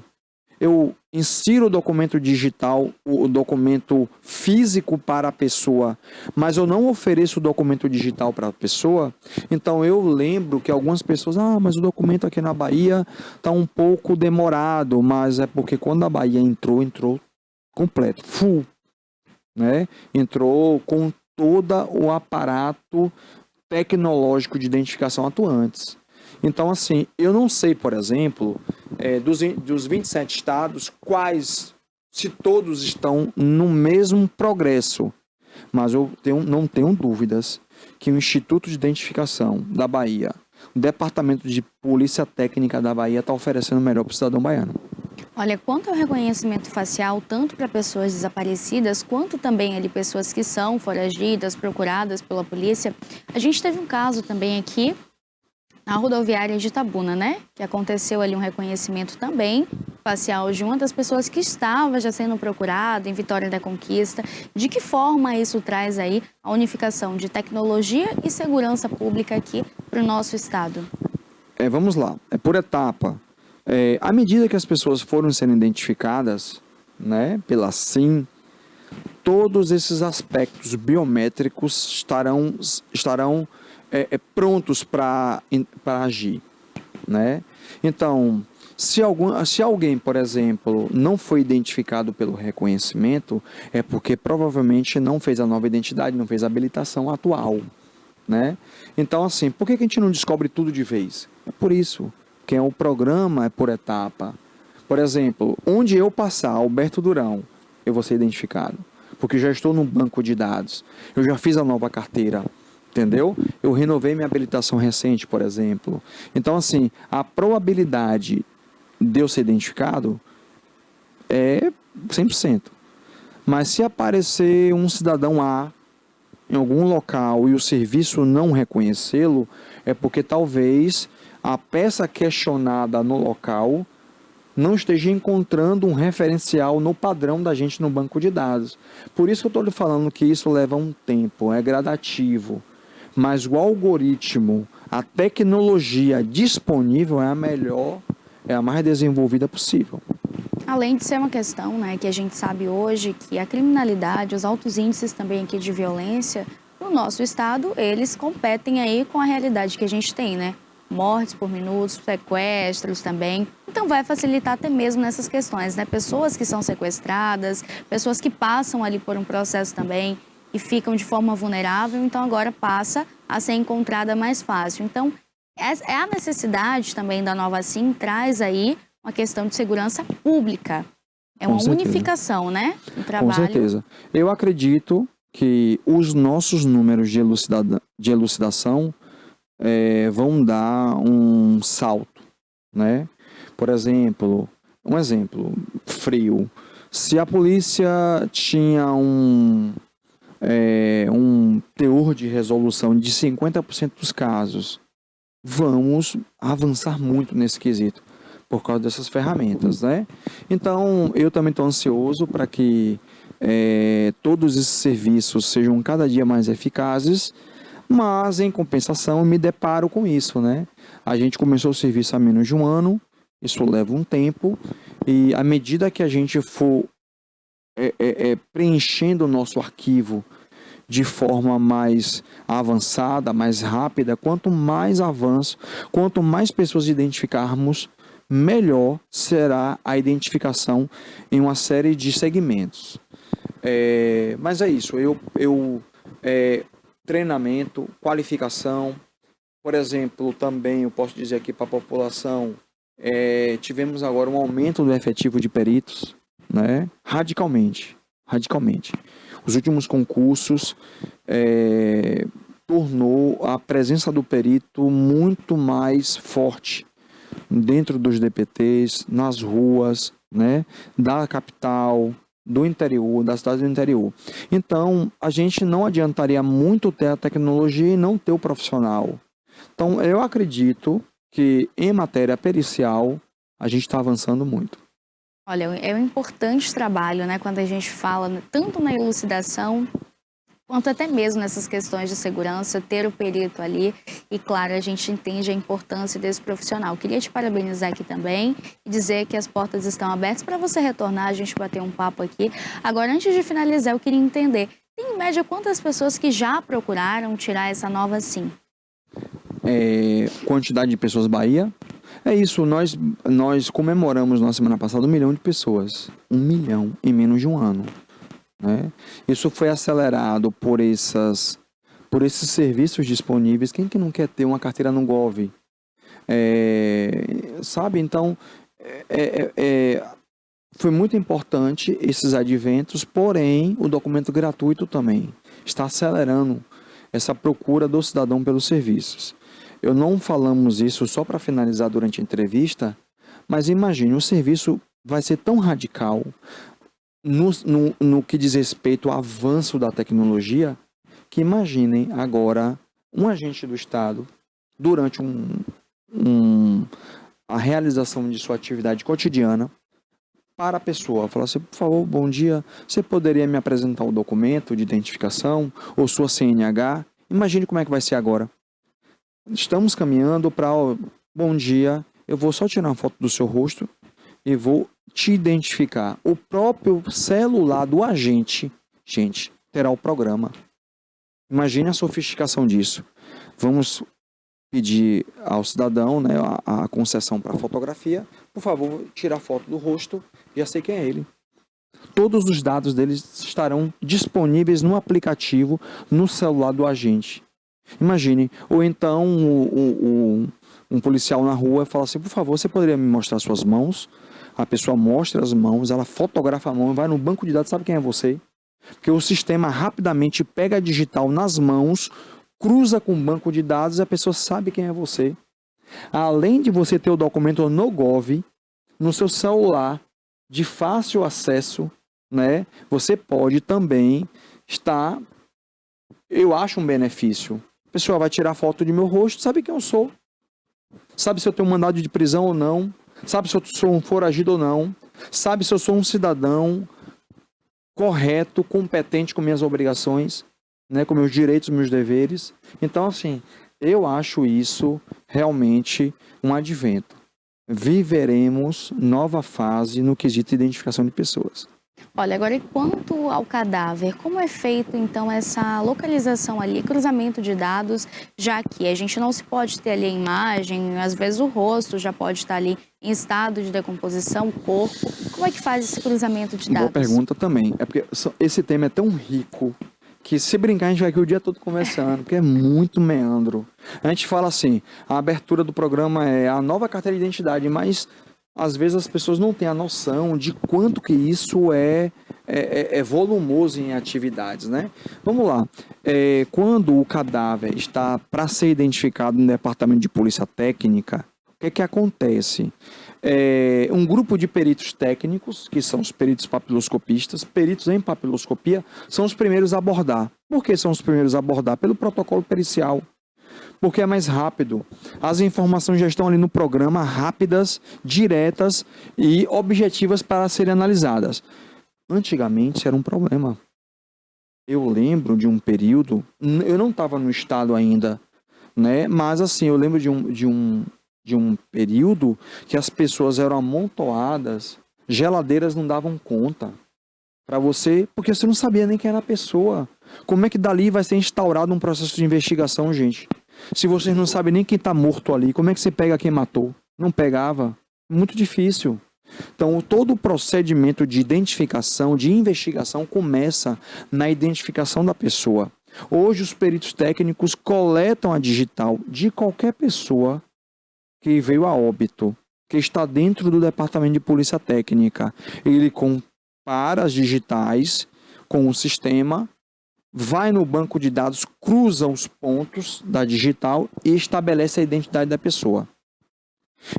eu insiro o documento digital, o documento físico para a pessoa, mas eu não ofereço o documento digital para a pessoa. Então eu lembro que algumas pessoas, mas o documento aqui na Bahia está um pouco demorado, mas é porque quando a Bahia entrou completo, full, né? Entrou com todo o aparato tecnológico de identificação atuantes. Então, assim, eu não sei, por exemplo, dos 27 estados, se todos estão no mesmo progresso. Mas eu não tenho dúvidas que o Instituto de Identificação da Bahia, o Departamento de Polícia Técnica da Bahia está oferecendo o melhor para o cidadão baiano. Olha, quanto ao reconhecimento facial, tanto para pessoas desaparecidas, quanto também ali pessoas que são foragidas, procuradas pela polícia, a gente teve um caso também aqui na rodoviária de Itabuna, né? Que aconteceu ali um reconhecimento também facial de uma das pessoas que estava já sendo procurada em Vitória da Conquista. De que forma isso traz aí a unificação de tecnologia e segurança pública aqui para o nosso estado? Vamos lá, por etapa. À medida que as pessoas foram sendo identificadas, né, pela SIM, todos esses aspectos biométricos estarão prontos para agir, né? Então, se alguém, por exemplo, não foi identificado pelo reconhecimento, é porque provavelmente não fez a nova identidade, não fez a habilitação atual, né? Então, assim, por que a gente não descobre tudo de vez? É por isso que o programa é por etapa. Por exemplo, onde eu passar, Alberto Durão, eu vou ser identificado, porque já estou no banco de dados, eu já fiz a nova carteira, entendeu? Eu renovei minha habilitação recente, por exemplo. Então, assim, a probabilidade de eu ser identificado é 100%. Mas se aparecer um cidadão A em algum local e o serviço não reconhecê-lo, é porque talvez a peça questionada no local não esteja encontrando um referencial no padrão da gente no banco de dados. Por isso que eu estou lhe falando que isso leva um tempo, é gradativo. Mas o algoritmo, a tecnologia disponível é a melhor, é a mais desenvolvida possível. Além de ser uma questão, né, que a gente sabe hoje que a criminalidade, os altos índices também aqui de violência no nosso estado, eles competem aí com a realidade que a gente tem, né? Mortes por minutos, sequestros também. Então vai facilitar até mesmo nessas questões, né? Pessoas que são sequestradas, pessoas que passam ali por um processo também e ficam de forma vulnerável, então agora passa a ser encontrada mais fácil. Então, é a necessidade também da nova SIM, traz aí uma questão de segurança pública. É uma unificação, né? Um trabalho. Com certeza. Eu acredito que os nossos números de elucidação vão dar um salto, né? Por exemplo, frio. Se a polícia tinha um teor de resolução de 50% dos casos, vamos avançar muito nesse quesito, por causa dessas ferramentas, né? Então, eu também estou ansioso para que todos esses serviços sejam cada dia mais eficazes, mas, em compensação, eu me deparo com isso, né? A gente começou o serviço há menos de um ano, isso leva um tempo, e à medida que a gente for preenchendo o nosso arquivo de forma mais avançada, mais rápida, quanto mais avanço, quanto mais pessoas identificarmos, melhor será a identificação em uma série de segmentos. Mas é isso, treinamento, qualificação, por exemplo, também eu posso dizer aqui para a população, tivemos agora um aumento do efetivo de peritos, né? Radicalmente. Os últimos concursos tornou a presença do perito muito mais forte dentro dos DPTs, nas ruas, né? Da capital, do interior, das cidades do interior. Então, a gente não adiantaria muito ter a tecnologia e não ter o profissional. Então, eu acredito que em matéria pericial, a gente está avançando muito. Olha, é um importante trabalho, né? Quando a gente fala tanto na elucidação, quanto até mesmo nessas questões de segurança, ter o perito ali. E, claro, a gente entende a importância desse profissional. Queria te parabenizar aqui também e dizer que as portas estão abertas para você retornar, a gente bater um papo aqui. Agora, antes de finalizar, eu queria entender, tem em média quantas pessoas que já procuraram tirar essa nova SIM? Quantidade de pessoas Bahia? É isso, nós comemoramos na semana passada 1 milhão de pessoas. 1 milhão em menos de um ano. Né? Isso foi acelerado por esses serviços disponíveis. Quem que não quer ter uma carteira no Gov? Sabe? Então, foi muito importante esses adventos, porém, o documento gratuito também está acelerando essa procura do cidadão pelos serviços. Eu não falamos isso só para finalizar durante a entrevista, mas imagine, o serviço vai ser tão radical no que diz respeito ao avanço da tecnologia, que imaginem agora um agente do Estado, durante a realização de sua atividade cotidiana, para a pessoa, falar assim, por favor, bom dia, você poderia me apresentar o documento de identificação ou sua CNH? Imagine como é que vai ser agora. Estamos caminhando para, bom dia, eu vou só tirar uma foto do seu rosto e vou te identificar. O próprio celular do agente, gente, terá o programa. Imagine a sofisticação disso. Vamos pedir ao cidadão, né, a concessão para fotografia. Por favor, tirar a foto do rosto, já sei quem é ele. Todos os dados deles estarão disponíveis no aplicativo, no celular do agente. Imagine, ou então um policial na rua fala assim, por favor, você poderia me mostrar suas mãos? A pessoa mostra as mãos, ela fotografa a mão, vai no banco de dados, sabe quem é você? Porque o sistema rapidamente pega a digital nas mãos, cruza com o banco de dados e a pessoa sabe quem é você. Além de você ter o documento no Gov, no seu celular, de fácil acesso, né? Você pode também estar, eu acho um benefício. A pessoa vai tirar foto de meu rosto, sabe quem eu sou. Sabe se eu tenho um mandado de prisão ou não. Sabe se eu sou um foragido ou não. Sabe se eu sou um cidadão correto, competente com minhas obrigações, né, com meus direitos, meus deveres. Então, assim, eu acho isso realmente um advento. Viveremos nova fase no quesito de identificação de pessoas. Olha, agora e quanto ao cadáver, como é feito então essa localização ali, cruzamento de dados, já que a gente não se pode ter ali a imagem, às vezes o rosto já pode estar ali em estado de decomposição, o corpo. Como é que faz esse cruzamento de dados? Boa pergunta também. É porque esse tema é tão rico que se brincar a gente vai aqui o dia todo conversando, porque é muito meandro. A gente fala assim, a abertura do programa é a nova carteira de identidade, mas às vezes as pessoas não têm a noção de quanto que isso é volumoso em atividades, né? Vamos lá. Quando o cadáver está para ser identificado no departamento de polícia técnica, o que acontece? Um grupo de peritos técnicos, que são os peritos papiloscopistas, peritos em papiloscopia, são os primeiros a abordar. Por que são os primeiros a abordar? Pelo protocolo pericial. Porque é mais rápido. As informações já estão ali no programa, rápidas, diretas e objetivas para serem analisadas. Antigamente isso era um problema. Eu lembro de um período, eu não estava no estado ainda, né? Mas assim, eu lembro de um período que as pessoas eram amontoadas, geladeiras não davam conta para você, porque você não sabia nem quem era a pessoa. Como é que dali vai ser instaurado um processo de investigação, gente? Se vocês não sabem nem quem está morto ali, como é que você pega quem matou? Não pegava. Muito difícil. Então, todo o procedimento de identificação, de investigação, começa na identificação da pessoa. Hoje, os peritos técnicos coletam a digital de qualquer pessoa que veio a óbito, que está dentro do departamento de polícia técnica. Ele compara as digitais com o sistema, vai no banco de dados, cruza os pontos da digital e estabelece a identidade da pessoa.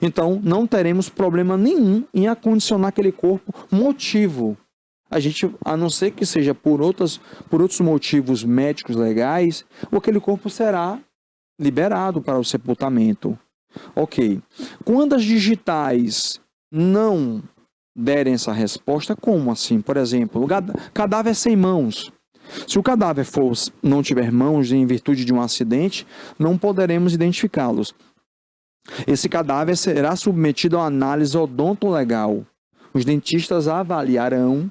Então, não teremos problema nenhum em acondicionar aquele corpo motivo. A não ser que seja por outros motivos médicos legais, aquele corpo será liberado para o sepultamento. Ok. Quando as digitais não derem essa resposta, como assim? Por exemplo, o cadáver sem mãos. Se o cadáver não tiver mãos em virtude de um acidente, não poderemos identificá-los. Esse cadáver será submetido a análise odontolegal. Os dentistas avaliarão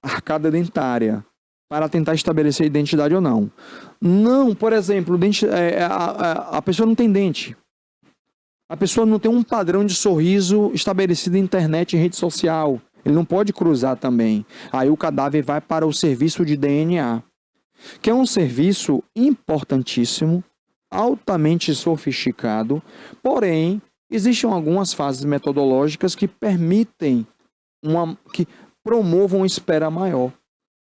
a arcada dentária para tentar estabelecer a identidade ou não. Não, por exemplo, a pessoa não tem dente. A pessoa não tem um padrão de sorriso estabelecido na internet e rede social. Ele não pode cruzar também. Aí o cadáver vai para o serviço de DNA, que é um serviço importantíssimo, altamente sofisticado, porém, existem algumas fases metodológicas que permitem, que promovam uma espera maior,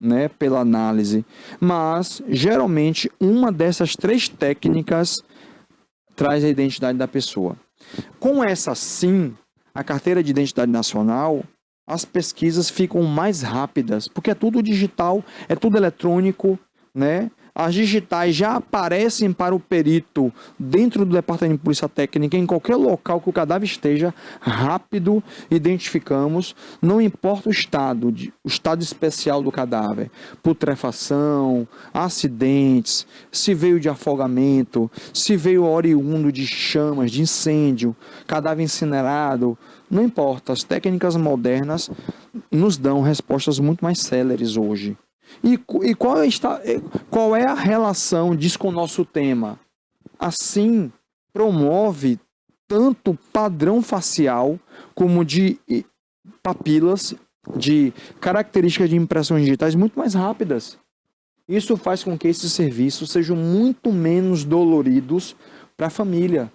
né, pela análise. Mas, geralmente, uma dessas 3 técnicas traz a identidade da pessoa. Com essa, sim, a carteira de identidade nacional, as pesquisas ficam mais rápidas, porque é tudo digital, é tudo eletrônico, né? As digitais já aparecem para o perito dentro do departamento de polícia técnica, em qualquer local que o cadáver esteja, rápido identificamos, não importa o estado especial do cadáver, putrefação, acidentes, se veio de afogamento, se veio oriundo de chamas, de incêndio, cadáver incinerado, não importa, as técnicas modernas nos dão respostas muito mais céleres hoje. E qual é a relação disso com o nosso tema? Assim, promove tanto padrão facial como de papilas, de características de impressões digitais muito mais rápidas. Isso faz com que esses serviços sejam muito menos doloridos para a família.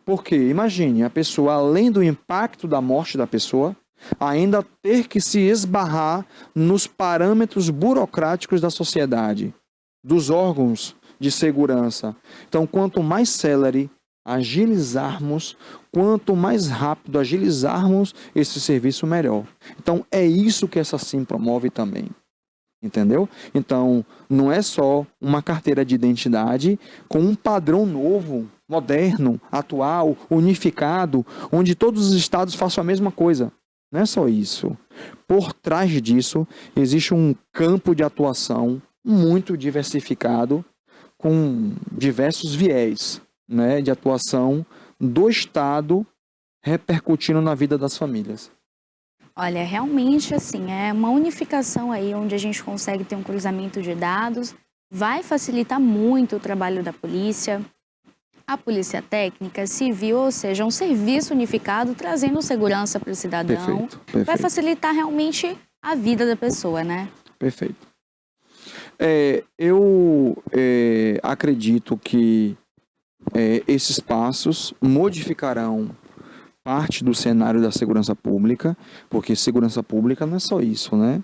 Porque, imagine, a pessoa, além do impacto da morte da pessoa, ainda ter que se esbarrar nos parâmetros burocráticos da sociedade, dos órgãos de segurança. Então, quanto mais célere agilizarmos, quanto mais rápido agilizarmos esse serviço, melhor. Então, é isso que essa SIM promove também. Entendeu? Então, não é só uma carteira de identidade com um padrão novo, moderno, atual, unificado, onde todos os estados façam a mesma coisa. Não é só isso. Por trás disso, existe um campo de atuação muito diversificado, com diversos viés, né, de atuação do Estado repercutindo na vida das famílias. Olha, realmente, assim, é uma unificação aí onde a gente consegue ter um cruzamento de dados, vai facilitar muito o trabalho da polícia, a polícia técnica, civil, ou seja, um serviço unificado trazendo segurança para o cidadão. Perfeito, Vai perfeito. facilitar realmente a vida da pessoa, né? Perfeito. Eu acredito que esses passos modificarão parte do cenário da segurança pública, porque segurança pública não é só isso, né?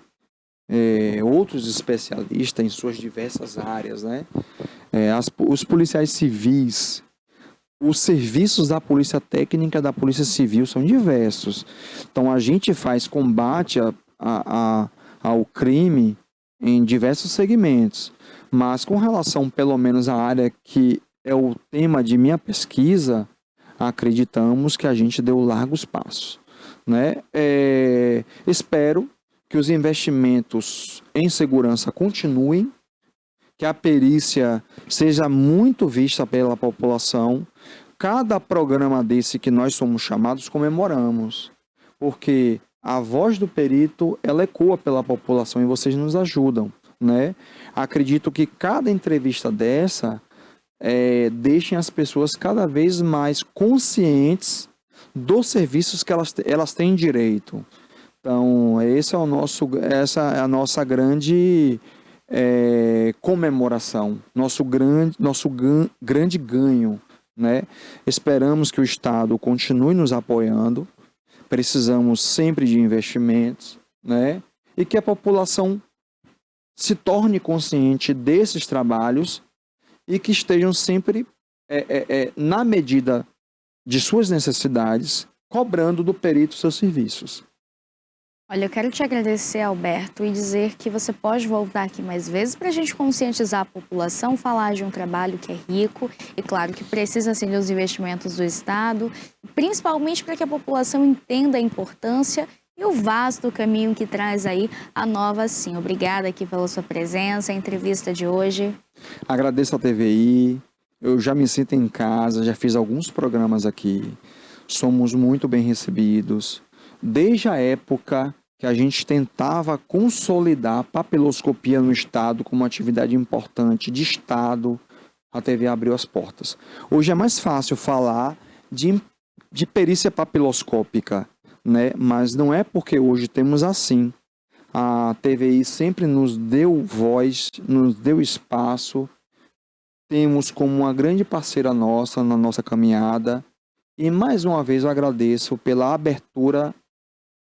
Outros especialistas em suas diversas áreas, né? Os policiais civis, os serviços da polícia técnica, da polícia civil são diversos. Então a gente faz combate ao crime em diversos segmentos, mas com relação pelo menos à área que é o tema de minha pesquisa, acreditamos que a gente deu largos passos, né? Espero que os investimentos em segurança continuem, que a perícia seja muito vista pela população. Cada programa desse que nós somos chamados, comemoramos, porque a voz do perito, ela ecoa pela população e vocês nos ajudam, né? Acredito que cada entrevista dessa deixem as pessoas cada vez mais conscientes dos serviços que elas têm direito. Então, essa é a nossa grande comemoração, nosso grande ganho, né? Esperamos que o Estado continue nos apoiando, precisamos sempre de investimentos, né? E que a população se torne consciente desses trabalhos e que estejam sempre, na medida de suas necessidades, cobrando do perito seus serviços. Olha, eu quero te agradecer, Alberto, e dizer que você pode voltar aqui mais vezes para a gente conscientizar a população, falar de um trabalho que é rico e, claro, que precisa sim dos investimentos do Estado, principalmente para que a população entenda a importância e o vasto caminho que traz aí a nova Sim. Obrigada aqui pela sua presença, a entrevista de hoje. Agradeço a TVI, eu já me sinto em casa, já fiz alguns programas aqui, somos muito bem recebidos. Desde a época que a gente tentava consolidar a papiloscopia no Estado como uma atividade importante de Estado, a TV abriu as portas. Hoje é mais fácil falar de perícia papiloscópica, né? Mas não é porque hoje temos assim. A TVI sempre nos deu voz, nos deu espaço, temos como uma grande parceira nossa na nossa caminhada. E mais uma vez eu agradeço pela abertura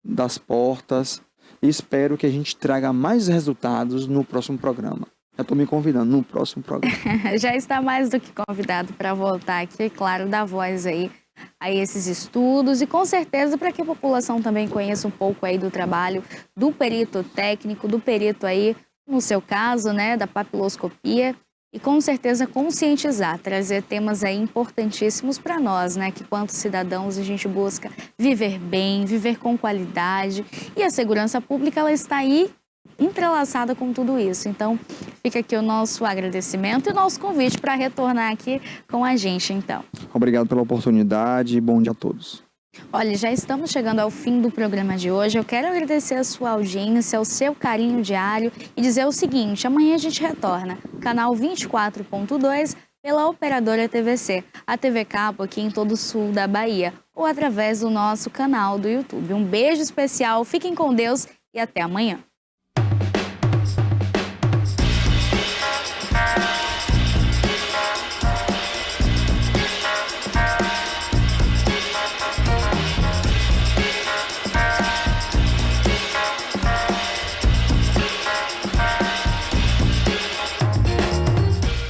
das portas e espero que a gente traga mais resultados no próximo programa. Já estou me convidando no próximo programa. Já está mais do que convidado para voltar aqui, claro, dar voz aí a esses estudos e com certeza para que a população também conheça um pouco aí do trabalho do perito técnico, do perito aí, no seu caso, né, da papiloscopia. E com certeza conscientizar, trazer temas aí importantíssimos para nós, né? Que quanto cidadãos a gente busca viver bem, viver com qualidade. E a segurança pública, ela está aí entrelaçada com tudo isso. Então, fica aqui o nosso agradecimento e o nosso convite para retornar aqui com a gente, então. Obrigado pela oportunidade e bom dia a todos. Olha, já estamos chegando ao fim do programa de hoje. Eu quero agradecer a sua audiência, o seu carinho diário e dizer o seguinte, amanhã a gente retorna, canal 24.2, pela operadora TVC, a TV Cabo aqui em todo o sul da Bahia, ou através do nosso canal do YouTube. Um beijo especial, fiquem com Deus e até amanhã.